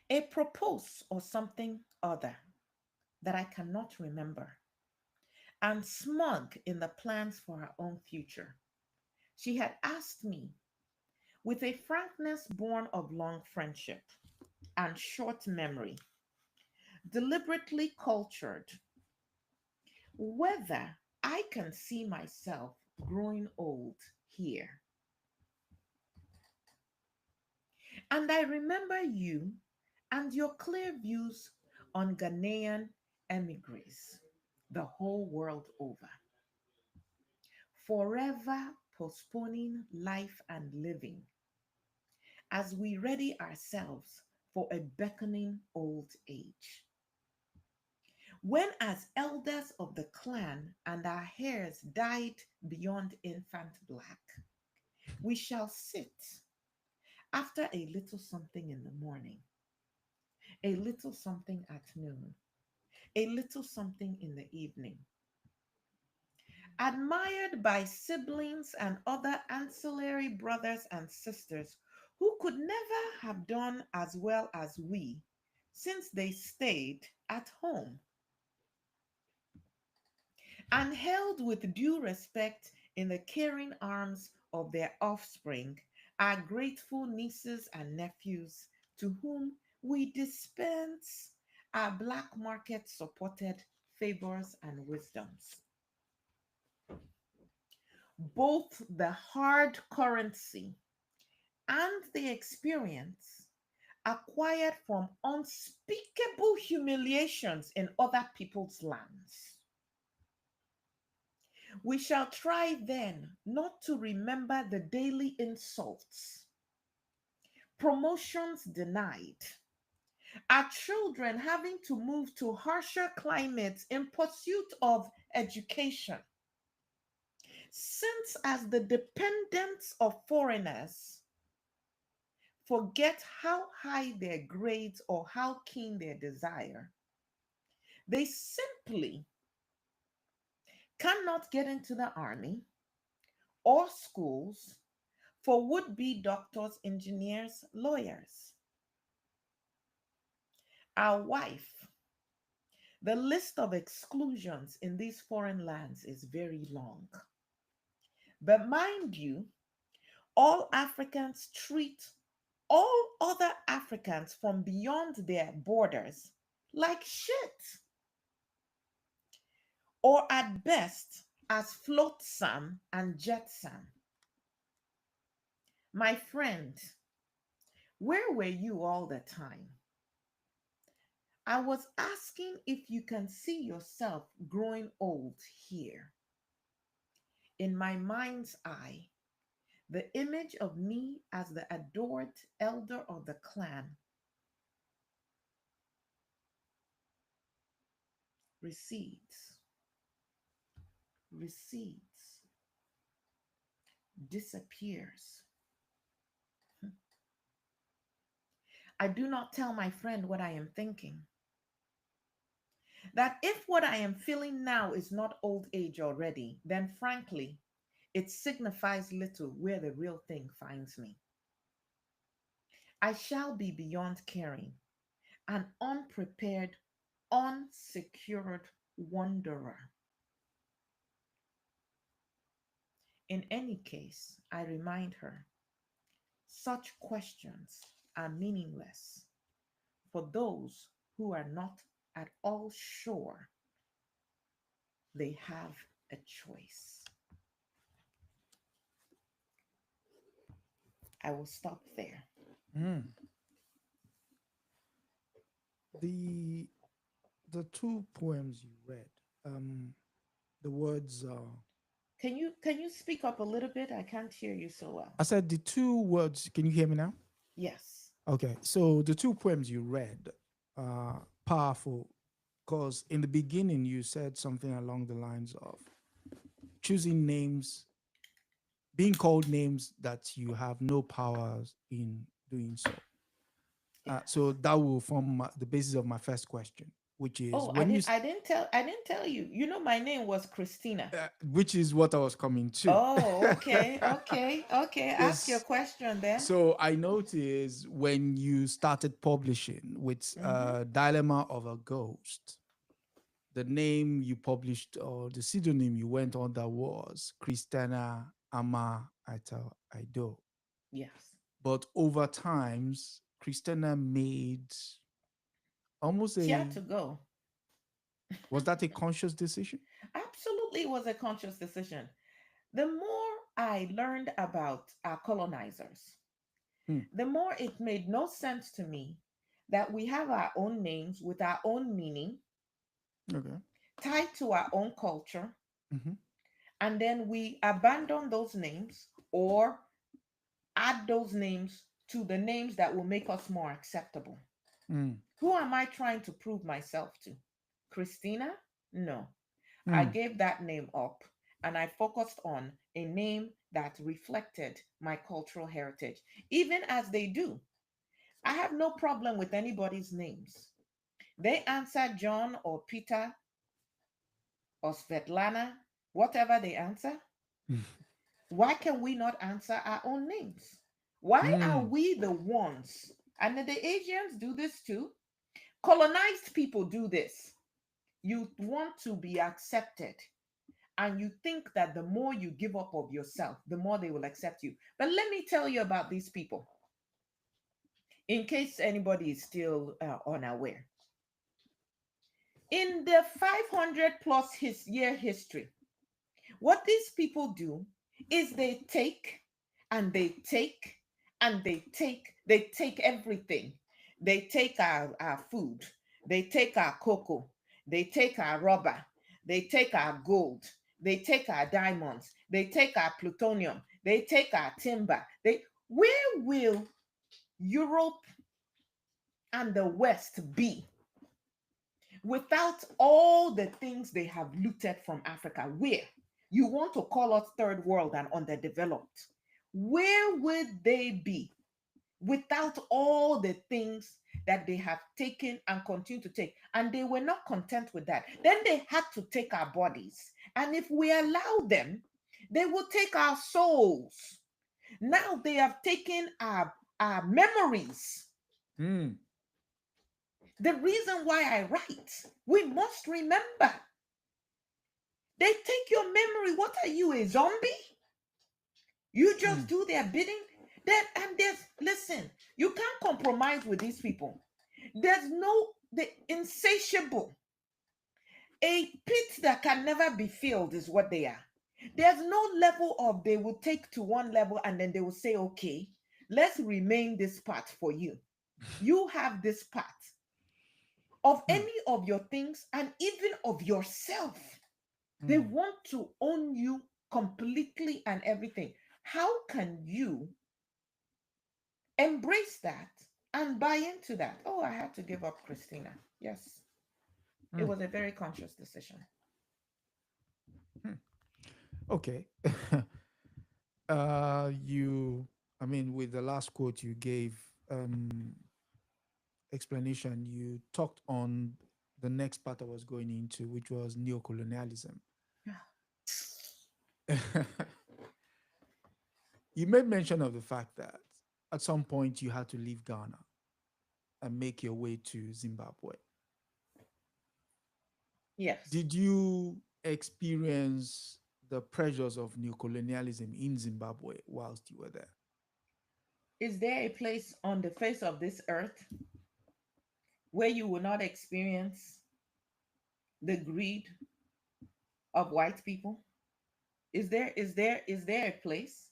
A propose or something other that I cannot remember, and smug in the plans for her own future. She had asked me, with a frankness born of long friendship and short memory, deliberately cultured, whether I can see myself growing old here. And I remember you and your clear views on Ghanaian emigres the whole world over. Forever postponing life and living as we ready ourselves for a beckoning old age. When, as elders of the clan, and our hairs dyed beyond infant black, we shall sit after a little something in the morning, a little something at noon, a little something in the evening, admired by siblings and other ancillary brothers and sisters who could never have done as well as we since they stayed at home, and held with due respect in the caring arms of their offspring, our grateful nieces and nephews, to whom we dispense our black market supported favors and wisdoms. Both the hard currency and the experience acquired from unspeakable humiliations in other people's lands. We shall try then not to remember the daily insults, promotions denied, our children having to move to harsher climates in pursuit of education, since as the dependents of foreigners forget how high their grades or how keen their desire, they simply cannot get into the army or schools for would-be doctors, engineers, lawyers. Our wife, the list of exclusions in these foreign lands is very long. But mind you, all Africans treat all other Africans from beyond their borders like shit, or at best as flotsam and jetsam. My friend, where were you all the time? I was asking if you can see yourself growing old here. In my mind's eye, the image of me as the adored elder of the clan recedes, recedes, disappears. I do not tell my friend what I am thinking. That if what I am feeling now is not old age already, then frankly, it signifies little where the real thing finds me. I shall be beyond caring, an unprepared, unsecured wanderer. In any case, I remind her, such questions are meaningless for those who are not at all sure they have a choice. I will stop there. Mm. The the two poems you read, the words. Can you speak up a little bit? I can't hear you so well. I said the two words. Can you hear me now? Yes. Okay, so the two poems you read are powerful because in the beginning you said something along the lines of choosing names, being called names that you have no powers in doing so. So Yes. that will form the basis of my first question, which is Oh, when you, I didn't tell you. You know my name was Christina. which is what I was coming to. Oh, okay, okay, okay. Ask your Because question then. so I noticed when you started publishing with Mm-hmm. Dilemma of a Ghost, the name you published or the pseudonym you went under was Christina Ama Ata Aidoo. Yes. But over times, Christina made almost She had a, to go. was that a conscious decision? Absolutely was a conscious decision. The more I learned about our colonizers, Hmm. the more it made no sense to me that we have our own names with our own meaning Okay. tied to our own culture, Hmm. and then we abandon those names or add those names to the names that will make us more acceptable. Mm. Who am I trying to prove myself to? Christina? No. I Mm. gave that name up and I focused on a name that reflected my cultural heritage, even as they do. I have no problem with anybody's names. They answer John or Peter or Svetlana, whatever they answer. Why can we not answer our own names? Why are Mm. we the ones? And the Asians do this too. Colonized people do this. You want to be accepted, and you think that the more you give up of yourself, the more they will accept you. But let me tell you about these people, in case anybody is still unaware. In the 500 plus year history, what these people do is they take and they take and they take everything. They take our food, they take our cocoa, they take our rubber, they take our gold, they take our diamonds, they take our plutonium, they take our timber. Where will Europe and the West be without all the things they have looted from Africa? Where? You want to call us third world and underdeveloped. Where would they be without all the things that they have taken and continue to take? And they were not content with that. Then they had to take our bodies. And if we allow them, they will take our souls. Now they have taken our memories. Mm. The reason why I write, we must remember. They take your memory. What are you, a zombie? You just Mm. do their bidding. Then and there's listen, you can't compromise with these people. There's no the insatiable. A pit that can never be filled is what they are. There's no level of they will take to one level and then they will say, okay, let's remain this part for you. You have this part of Mm. any of your things and even of yourself. They Mm. want to own you completely and everything. How can you embrace that and buy into that? Oh, I had to give up Christina. Yes, it Mm. was a very conscious decision. Mm. Okay. You, I mean, with the last quote you gave, explanation, you talked on the next part I was going into, which was neocolonialism. You made mention of the fact that at some point you had to leave Ghana and make your way to Zimbabwe. Yes. Did you experience the pressures of neocolonialism in Zimbabwe whilst you were there? Is there a place on the face of this earth where you will not experience the greed of white people? Is there a place?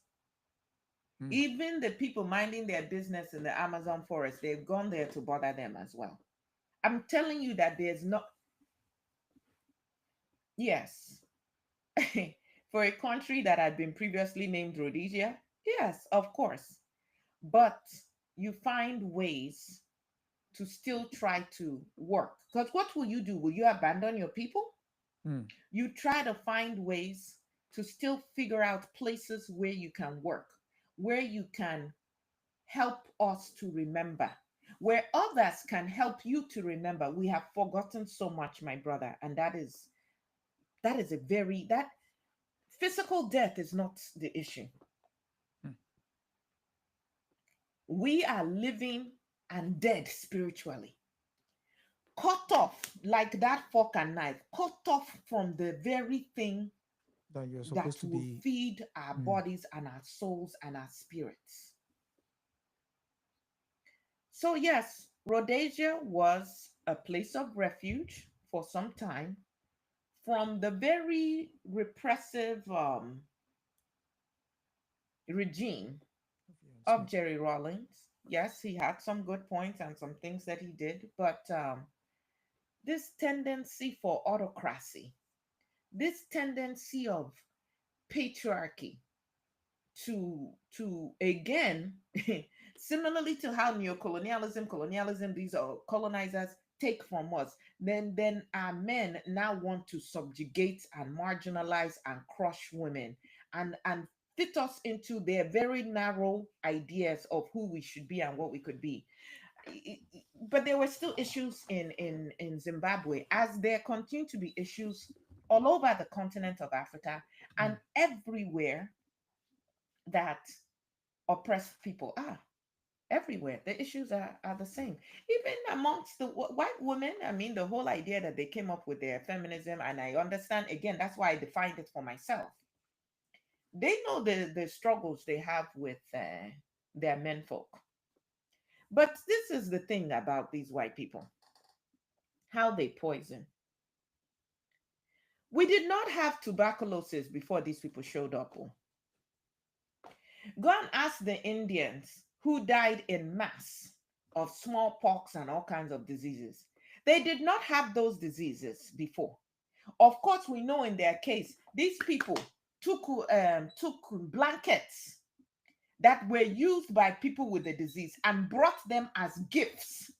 Mm. Even the people minding their business in the Amazon forest, they've gone there to bother them as well. I'm telling you that there's not, yes. For a country that had been previously named Rhodesia, yes, of course. But you find ways to still try to work. Because what will you do? Will you abandon your people? Mm. You try to find ways to still figure out places where you can work, where you can help us to remember, where others can help you to remember. We have forgotten so much, my brother, and that is a very that physical death is not the issue. Mm. We are living and dead spiritually, cut off like that fork and knife, cut off from the very thing That you're that supposed to will be. feed our Mm. bodies and our souls and our spirits. So, yes, Rhodesia was a place of refuge for some time from the very repressive regime Vivian of Smith. Jerry Rawlings. Yes, he had some good points and some things that he did, but this tendency for autocracy, this tendency of patriarchy to again, similarly to how neocolonialism, colonialism, these are colonizers take from us, then our men now want to subjugate and marginalize and crush women and fit us into their very narrow ideas of who we should be and what we could be. But there were still issues in Zimbabwe, as there continue to be issues all over the continent of Africa mm, and everywhere that oppressed people are. Everywhere the issues are the same, even amongst the white women. I mean, the whole idea that they came up with their feminism, and I understand, again, that's why I defined it for myself. They know the struggles they have with their menfolk. But this is the thing about these white people, how they poison. We did not have tuberculosis before these people showed up. Oh. Go and ask the Indians who died in mass of smallpox and all kinds of diseases. They did not have those diseases before. Of course, we know in their case, these people took blankets that were used by people with the disease and brought them as gifts.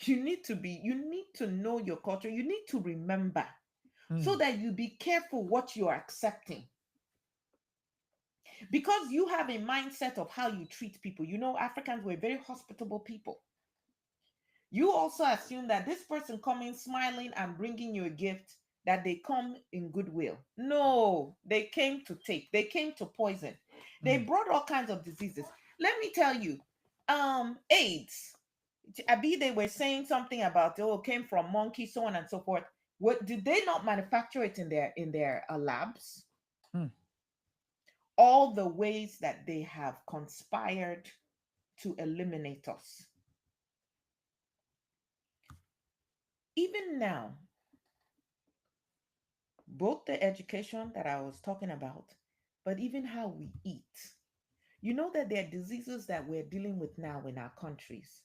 You need to know your culture. You need to remember so mm, that you be careful what you're accepting. Because you have a mindset of how you treat people. You know, Africans were very hospitable people. You also assume that this person coming smiling and bringing you a gift, that they come in goodwill. No, they came to take, they came to poison. They mm. brought all kinds of diseases. Let me tell you, AIDS. Abi, they were saying something about, oh, came from monkeys, so on and so forth. What did they not manufacture it in their labs? Hmm. All the ways that they have conspired to eliminate us. Even now, both the education that I was talking about, but even how we eat. You know that there are diseases that we're dealing with now in our countries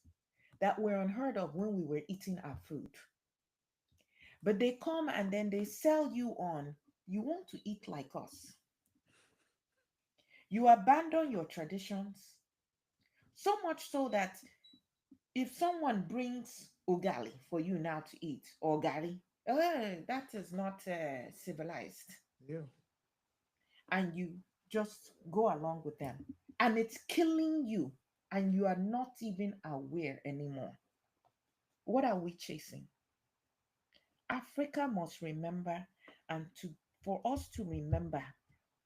that were unheard of when we were eating our food. But they come and then they sell you on, you want to eat like us. You abandon your traditions, so much so that if someone brings ugali for you now to eat, or gari, that is not civilized. Yeah. And you just go along with them. And it's killing you, and you are not even aware anymore. What are we chasing? Africa must remember, and for us to remember,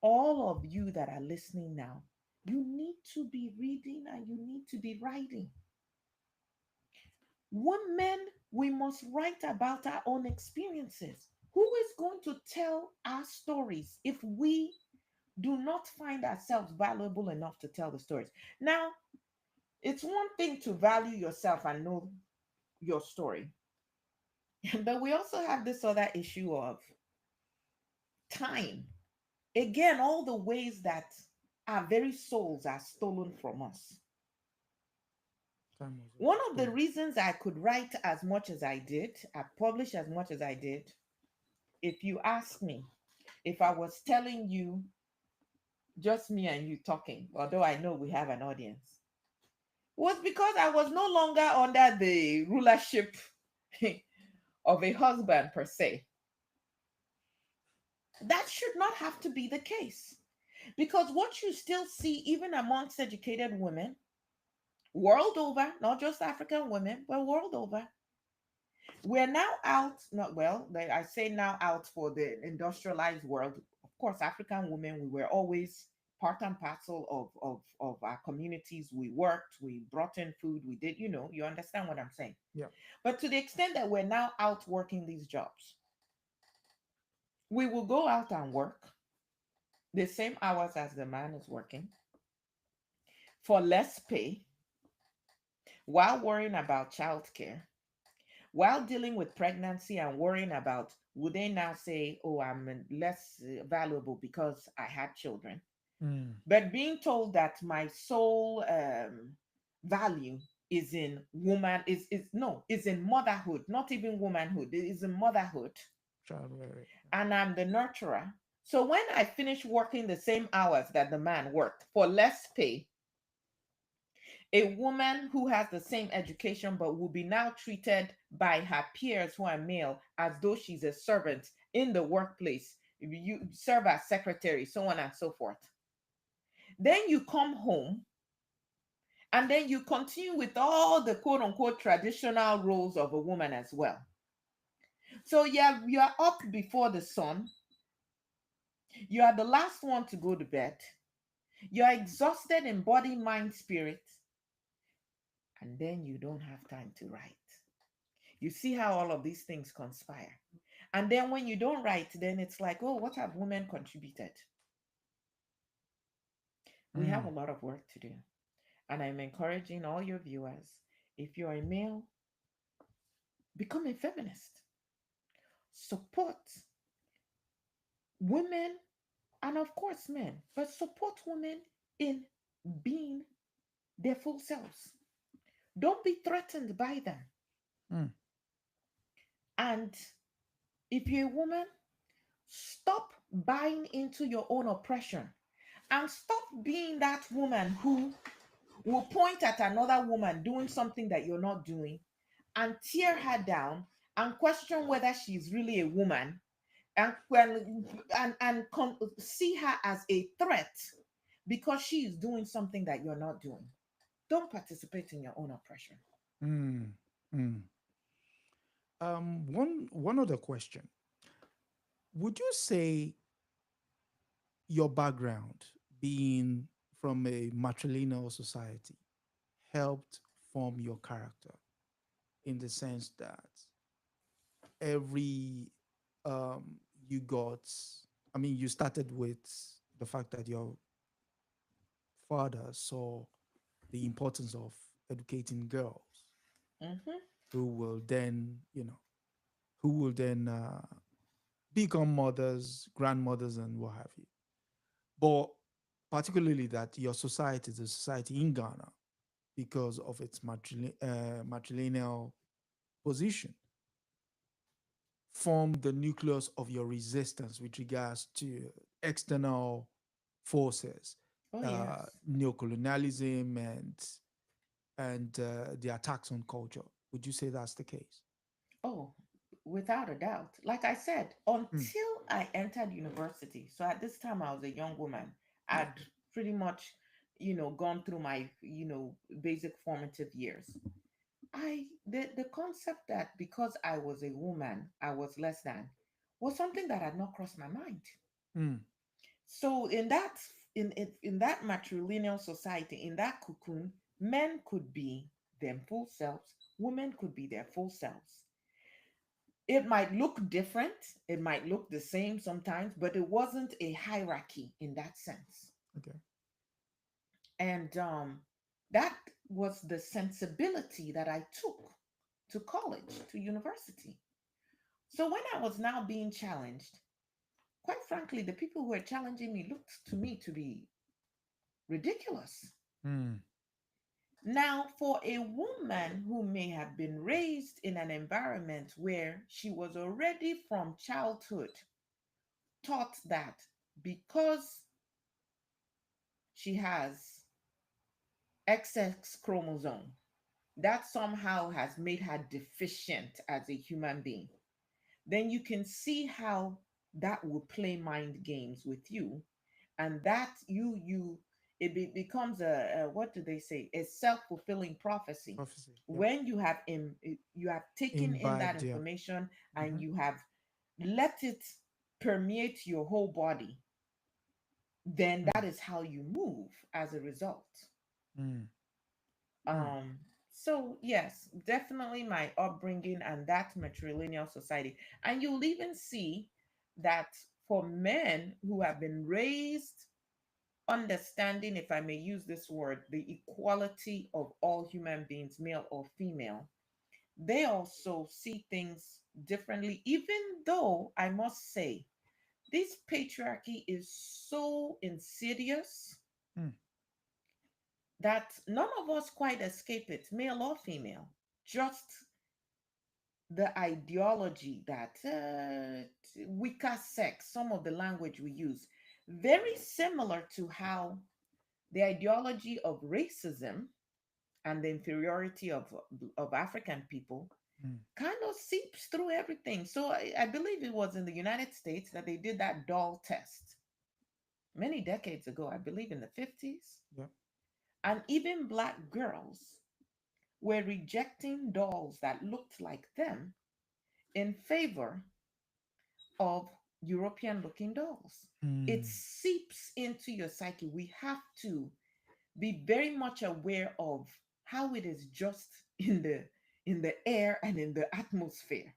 all of you that are listening now, you need to be reading and you need to be writing. Women, we must write about our own experiences. Who is going to tell our stories if we do not find ourselves valuable enough to tell the stories? Now, it's one thing to value yourself and know your story, but we also have this other issue of time. Again, all the ways that our very souls are stolen from us. Time was One also of the stolen. reasons I could write as much as I did, I published as much as I did, if you ask me, if I was telling you just me and you talking, although I know we have an audience, was because I was no longer under the rulership of a husband per se. That should not have to be the case. Because what you still see, even amongst educated women, world over, not just African women, but world over, we're now out, not well, I say now out for the industrialized world. Of course, African women, we were always part and parcel of our communities. We worked, we brought in food, we did, you understand what I'm saying. Yeah. But to the extent that we're now out working these jobs, we will go out and work the same hours as the man is working for less pay while worrying about childcare, while dealing with pregnancy and worrying about would they now say, oh, I'm less valuable because I had children, Mm. but being told that my sole value is in woman is no is in motherhood, not even womanhood, it is in motherhood, Child rearing. and I'm the nurturer. So when I finish working the same hours that the man worked for less pay, a woman who has the same education but will be now treated by her peers who are male as though she's a servant in the workplace. You serve as secretary, so on and so forth. Then you come home and then you continue with all the quote unquote traditional roles of a woman as well. So you're up before the sun, you are the last one to go to bed, you're exhausted in body, mind, spirit, and then you don't have time to write. You see how all of these things conspire. And then when you don't write, then it's like, oh, what have women contributed? We have a Mm, lot of work to do. And I'm encouraging all your viewers, if you're a male, become a feminist. Support women and, of course, men, but support women in being their full selves. Don't be threatened by them. mm, And if you're a woman, stop buying into your own oppression and stop being that woman who will point at another woman doing something that you're not doing and tear her down and question whether she's really a woman and see her as a threat because she is doing something that you're not doing. Don't participate in your own oppression. mm, mm. One other question. Would you say your background, being from a matrilineal society, helped form your character in the sense that every um, you got, I mean, you started with the fact that your father saw the importance of educating girls Hmm. who will then, who will then become mothers, grandmothers, and what have you. But particularly that your society, the society in Ghana, because of its matrilineal position, form the nucleus of your resistance with regards to external forces, Oh, yes. neocolonialism, and the attacks on culture. Would you say that's the case? Oh, without a doubt. Like I said, Mm, until I entered university, so at this time I was a young woman, yeah. I'd pretty much, gone through my, basic formative years. The concept that because I was a woman, I was less than was something that had not crossed my mind. Mm, So in that matrilineal society, in that cocoon, men could be their full selves, women could be their full selves. It might look different, it might look the same sometimes, but it wasn't a hierarchy in that sense. okay. And that was the sensibility that I took to college, to university. So when I was now being challenged, quite frankly, the people who were challenging me looked to me to be ridiculous. Mm, Now, for a woman who may have been raised in an environment where she was already from childhood taught that because she has XX chromosome, that somehow has made her deficient as a human being, then you can see how that will play mind games with you, and that becomes a what do they say, a self-fulfilling prophecy. prophecy. Yeah. When you have taken in that Imbibed. Yeah. information and Mm-hmm. you have let it permeate your whole body, then Mm, that is how you move as a result. mm, mm, Um, so yes, definitely my upbringing and that matrilineal society. And you'll even see that for men who have been raised understanding, if I may use this word, the equality of all human beings, male or female, they also see things differently, even though I must say this patriarchy is so insidious mm, that none of us quite escape it, male or female. Just the ideology that weaker sex, some of the language we use, very similar to how the ideology of racism and the inferiority of African people mm, kind of seeps through everything. So I believe it was in the United States that they did that doll test many decades ago, I believe in the 50s. yeah. And even black girls were rejecting dolls that looked like them in favor of European looking dolls. It Mm, seeps into your psyche. We have to be very much aware of how it is just in the air and in the atmosphere.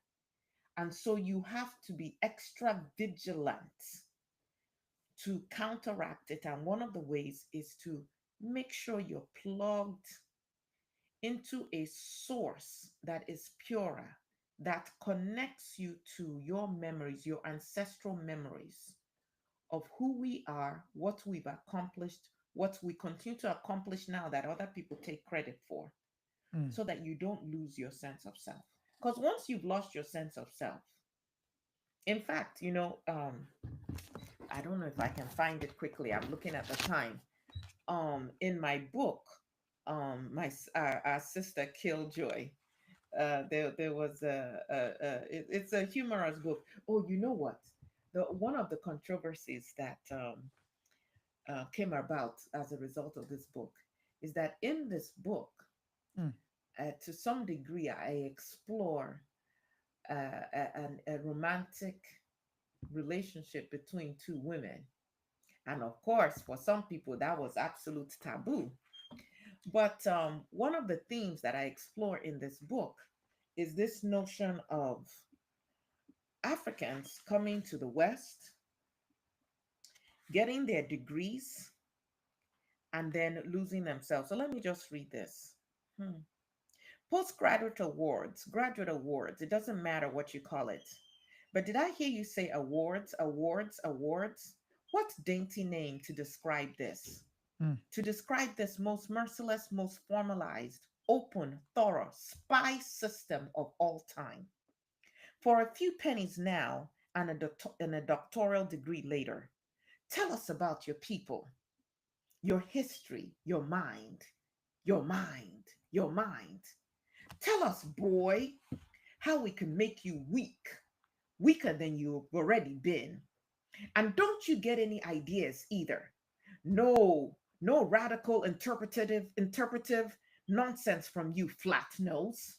And so you have to be extra vigilant to counteract it. And one of the ways is to make sure you're plugged into a source that is purer, that connects you to your memories, your ancestral memories of who we are, what we've accomplished, what we continue to accomplish now that other people take credit for, mm, so that you don't lose your sense of self. Because once you've lost your sense of self, in fact, I don't know if I can find it quickly. I'm looking at the time. In my book, our sister Killjoy, there was it's a humorous book. Oh, you know what? The one of the controversies that came about as a result of this book is that in this book, mm, to some degree, I explore a romantic relationship between two women. And of course, for some people, that was absolute taboo. But one of the themes that I explore in this book is this notion of Africans coming to the West, getting their degrees, and then losing themselves. So let me just read this. Hmm. Postgraduate awards, graduate awards, it doesn't matter what you call it. But did I hear you say awards, awards, awards? What dainty name to describe this? mm, To describe this most merciless, most formalized, open, thorough spy system of all time. For a few pennies now and a doctoral degree later, tell us about your people, your history, your mind, your mind, your mind. Tell us, boy, how we can make you weak, weaker than you've already been. And don't you get any ideas either. No, no radical interpretive nonsense from you, flat nose.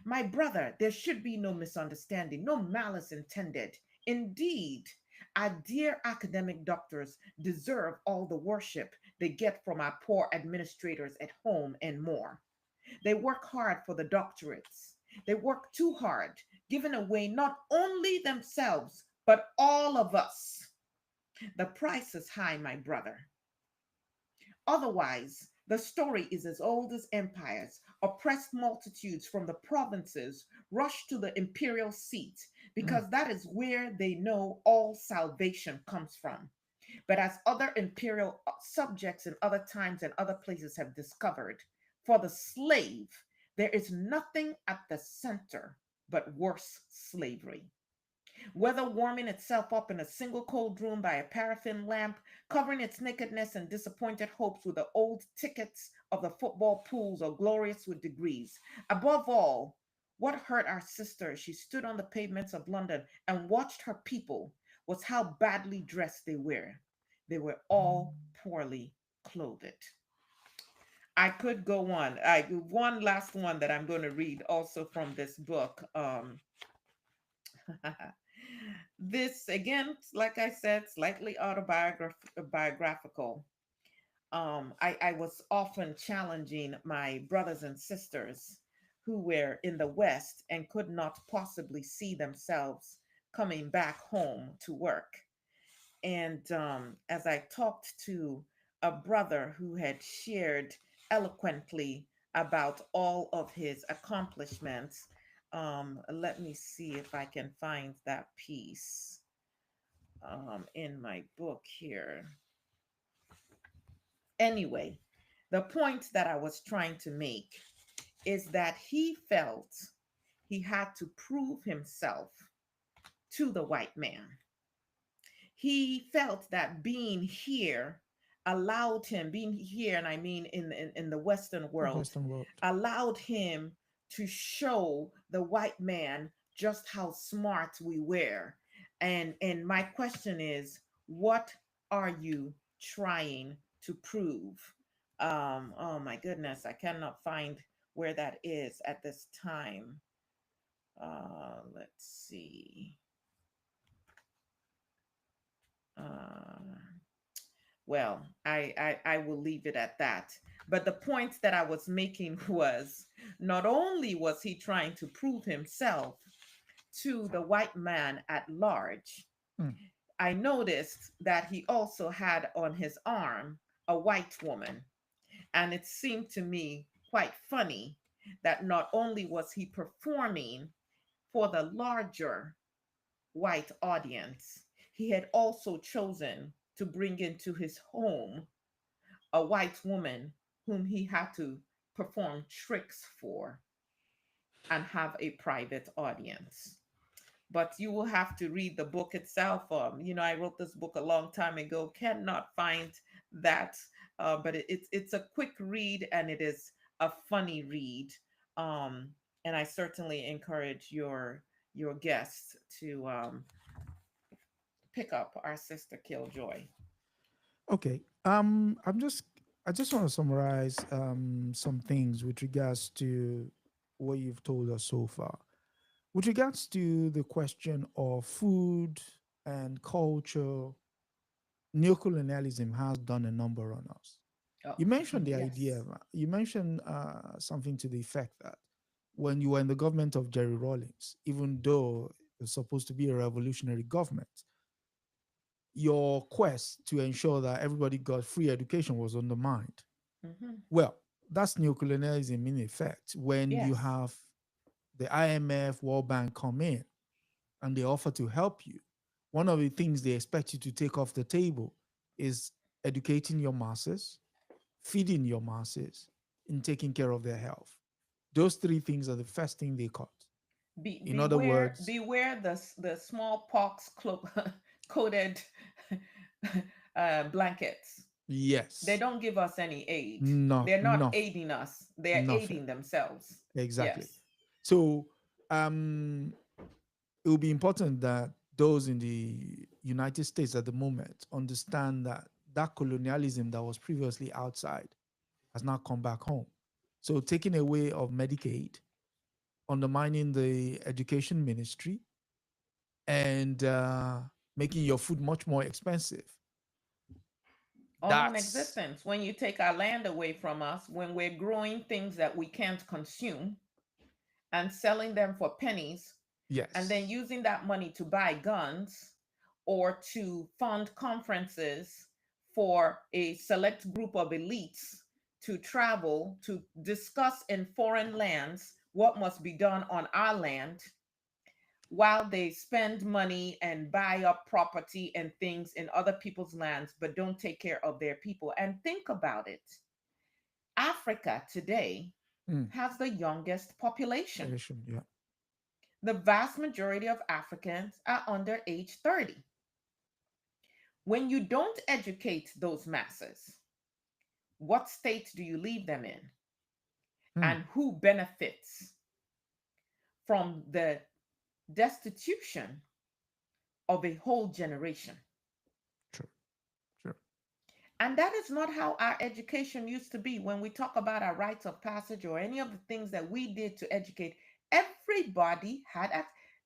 My brother, there should be no misunderstanding, no malice intended. Indeed, our dear academic doctors deserve all the worship they get from our poor administrators at home and more. They work hard for the doctorates. They work too hard, giving away not only themselves, but all of us. The price is high, my brother. Otherwise, the story is as old as empires. Oppressed multitudes from the provinces rush to the imperial seat mm, because that is where they know all salvation comes from. But as other imperial subjects in other times and other places have discovered, for the slave, there is nothing at the center but worse slavery. Whether warming itself up in a single cold room by a paraffin lamp, covering its nakedness and disappointed hopes with the old tickets of the football pools, or glorious with degrees. Above all, what hurt our sister as she stood on the pavements of London and watched her people was how badly dressed they were. They were all poorly clothed. I could go on. One last one that I'm going to read also from this book. This again, like I said, slightly autobiographical. I was often challenging my brothers and sisters who were in the West and could not possibly see themselves coming back home to work. And as I talked to a brother who had shared eloquently about all of his accomplishments, let me see if I can find that piece in my book here. Anyway, the point that I was trying to make is that he felt he had to prove himself to the white man. He felt that being here allowed him, being here, and I mean in the Western The world, Western world. allowed him to show the white man just how smart we were. And my question is, what are you trying to prove? Oh my goodness, I cannot find where that is at this time. Let's see. Uh, well, I will leave it at that. But the point that I was making was, not only was he trying to prove himself to the white man at large, Mm. I noticed that he also had on his arm a white woman. And it seemed to me quite funny that not only was he performing for the larger white audience, he had also chosen to bring into his home a white woman whom he had to perform tricks for and have a private audience. But you will have to read the book itself. I wrote this book a long time ago, cannot find that, but it's a quick read and it is a funny read. Um, and I certainly encourage your guests to pick up Our Sister Killjoy. Okay. I just want to summarize some things with regards to what you've told us so far. With regards to the question of food and culture, neocolonialism has done a number on us. Oh, You mentioned the idea, yes. you mentioned something to the effect that when you were in the government of Jerry Rawlings, even though it was supposed to be a revolutionary government, your quest to ensure that everybody got free education was undermined. Hmm. Well, that's neocolonialism in effect when you Yes. have the IMF, World Bank come in and they offer to help you. One of the things they expect you to take off the table is educating your masses, feeding your masses, and taking care of their health. Those three things are the first thing they cut. In other Beware, words, beware the smallpox coated blankets. They yes, don't give us any aid. not They're not nothing, aiding us. They're nothing. aiding themselves. Exactly. Yes. So um, it will be important that those in the United States at the moment understand that that colonialism that was previously outside has now come back home. So taking away of Medicaid, undermining the education ministry, and making your food much more expensive. Or That's non-existence. When you take our land away from us, when we're growing things that we can't consume and selling them for pennies, and then yes, using that money to buy guns or to fund conferences for a select group of elites to travel to discuss in foreign lands what must be done on our land, while they spend money and buy up property and things in other people's lands but don't take care of their people. And think about it, Africa today mm, has the youngest population. relation, yeah, The vast majority of Africans are under age 30. When you don't educate those masses, what state do you leave them in? mm, And who benefits from the destitution of a whole generation? true, true, And that is not how our education used to be. When we talk about our rites of passage or any of the things that we did to educate, everybody had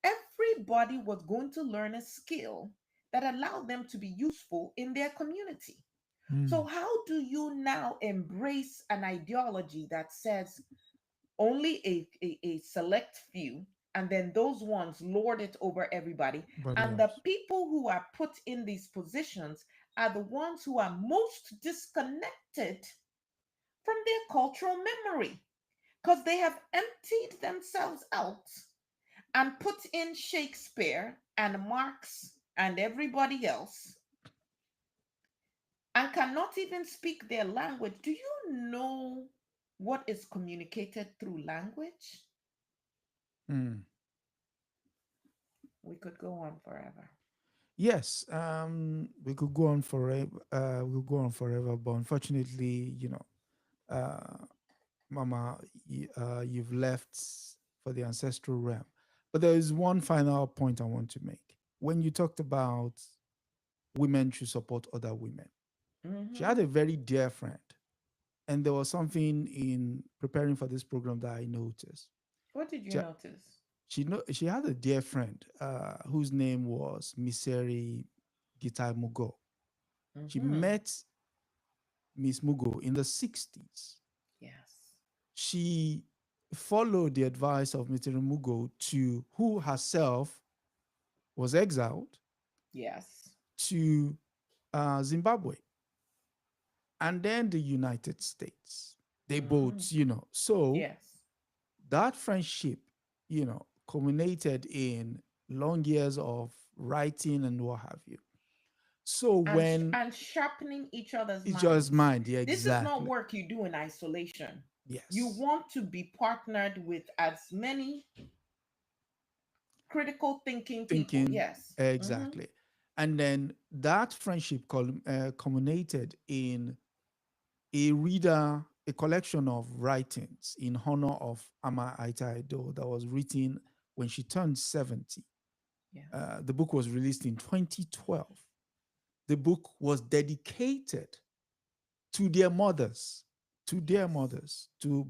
everybody was going to learn a skill that allowed them to be useful in their community. mm, So how do you now embrace an ideology that says only a select few, and then those ones lord it over everybody, body and the else, people who are put in these positions are the ones who are most disconnected from their cultural memory because they have emptied themselves out and put in Shakespeare and Marx and everybody else and cannot even speak their language. Do you know what is communicated through language? mm, We could go on forever. Yes, we could go on forever. We could go on forever, but unfortunately, uh, Mama, you've left for the ancestral realm. But there is one final point I want to make. When you talked about women should support other women, she Mm-hmm. had a very dear friend, and there was something in preparing for this program that I noticed. What did you She, notice? she had a dear friend whose name was Miseri Gitai Mugo. She Mm-hmm. met Miss Mugo in the 60s. Yes. She followed the advice of Mr. Mugo to who herself was exiled Yes. to Zimbabwe and then the United States. They Mm-hmm. both, so Yes. that friendship, culminated in long years of writing and what have you. So And when and sharpening each other's it's just minds. mind, yeah, This is not exactly. work you do in isolation. You Yes. want to be partnered with as many critical thinking people. Thinking Yes. Mm-hmm. exactly. And then that friendship culminated in a collection of writings in honor of Ama Ata Aidoo that was written when she turned 70. Yes. The book was released in 2012. The book was dedicated to their mothers, Yes. to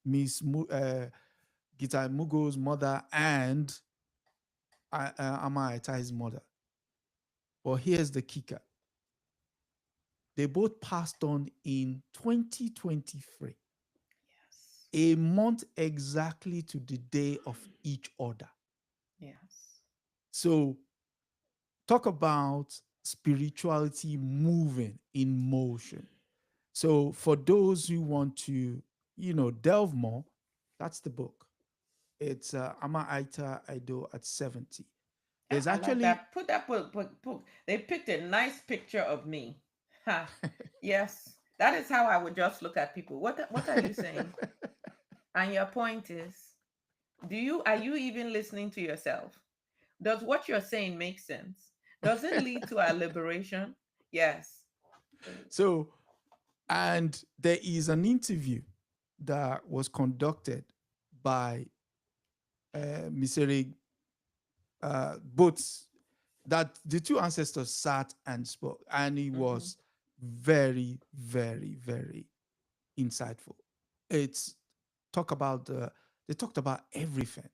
Miss Gita Mugo's mother and Ama Atai's mother. But here's the kicker: they both passed on in 2023, Yes. a month exactly to the day of each other. Yes. So, talk about spirituality moving in motion. So, for those who want to, delve more, that's the book. It's Ama Ata Aidoo at 70. Ah, There's I like actually that. Put that book. They picked a nice picture of me. Ha. Yes. That is how I would just look at people. What are you saying? And your point is, are you even listening to yourself? Does what you're saying make sense? Does it lead to our liberation? Yes. so, and there is an interview that was conducted by Misere both that the two ancestors sat and spoke, and it Mm-hmm. was very, very, very insightful. It's talk about they talked about everything,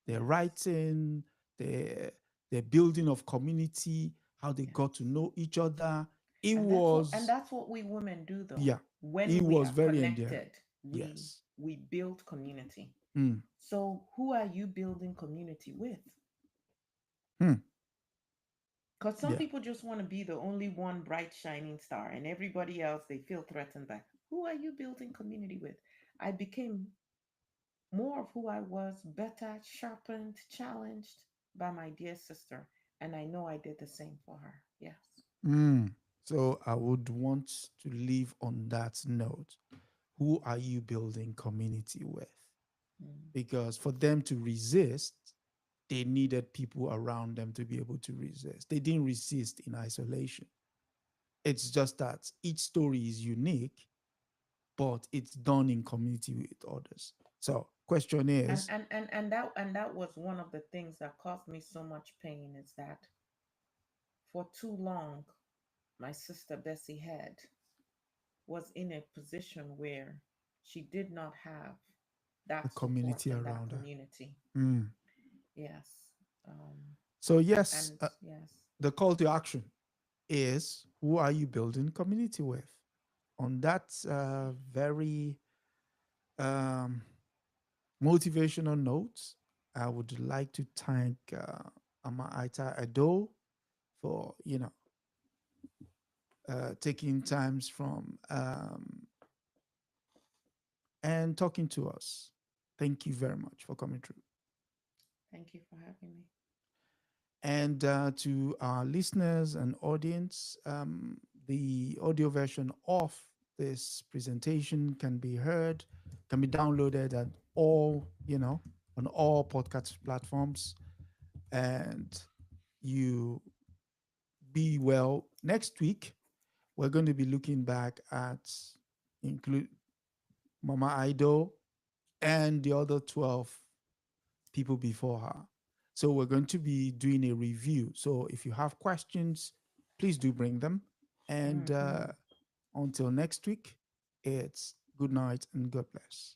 their Yes. writing, their their building of community, how they got to Yes. know each other. It And was, that's what we women do though. yeah, it When we was are very endearing. connected, we Yes. we build community. Mm. So who are you building community with? Mm. Because some Yeah. people just want to be the only one bright shining star, and everybody else they feel threatened by. Who are you building community with? I became more of who I was, better, sharpened, challenged by my dear sister. And I know I did the same for her. Yes. Mm. So I would want to leave on that note. Who are you building community with? Mm. Because for them to resist, they needed people around them to be able to resist. They didn't resist in isolation. It's just that each story is unique, but it's done in community with others. So, question And, is, and and and that and that was one of the things that caused me so much pain is that for too long my sister Bessie had was in a position where she did not have the that support community and that around her. community. Mm. Yes. So, and yes, and yes. the call to action is, who are you building community with? On that very um, motivational note, I would like to thank Ama Ata Aidoo for taking times from and talking to us. Thank you very much for coming through. Thank you for having me. And to our listeners and audience, the audio version of this presentation can be heard, can be downloaded at all, on all podcast platforms. and you be well. Next week, we're going to be looking back at include Mama Aido and the other 12 people before her. So we're going to be doing a review. So if you have questions, please do bring them. And Mm-hmm. until next week, it's good night and God bless.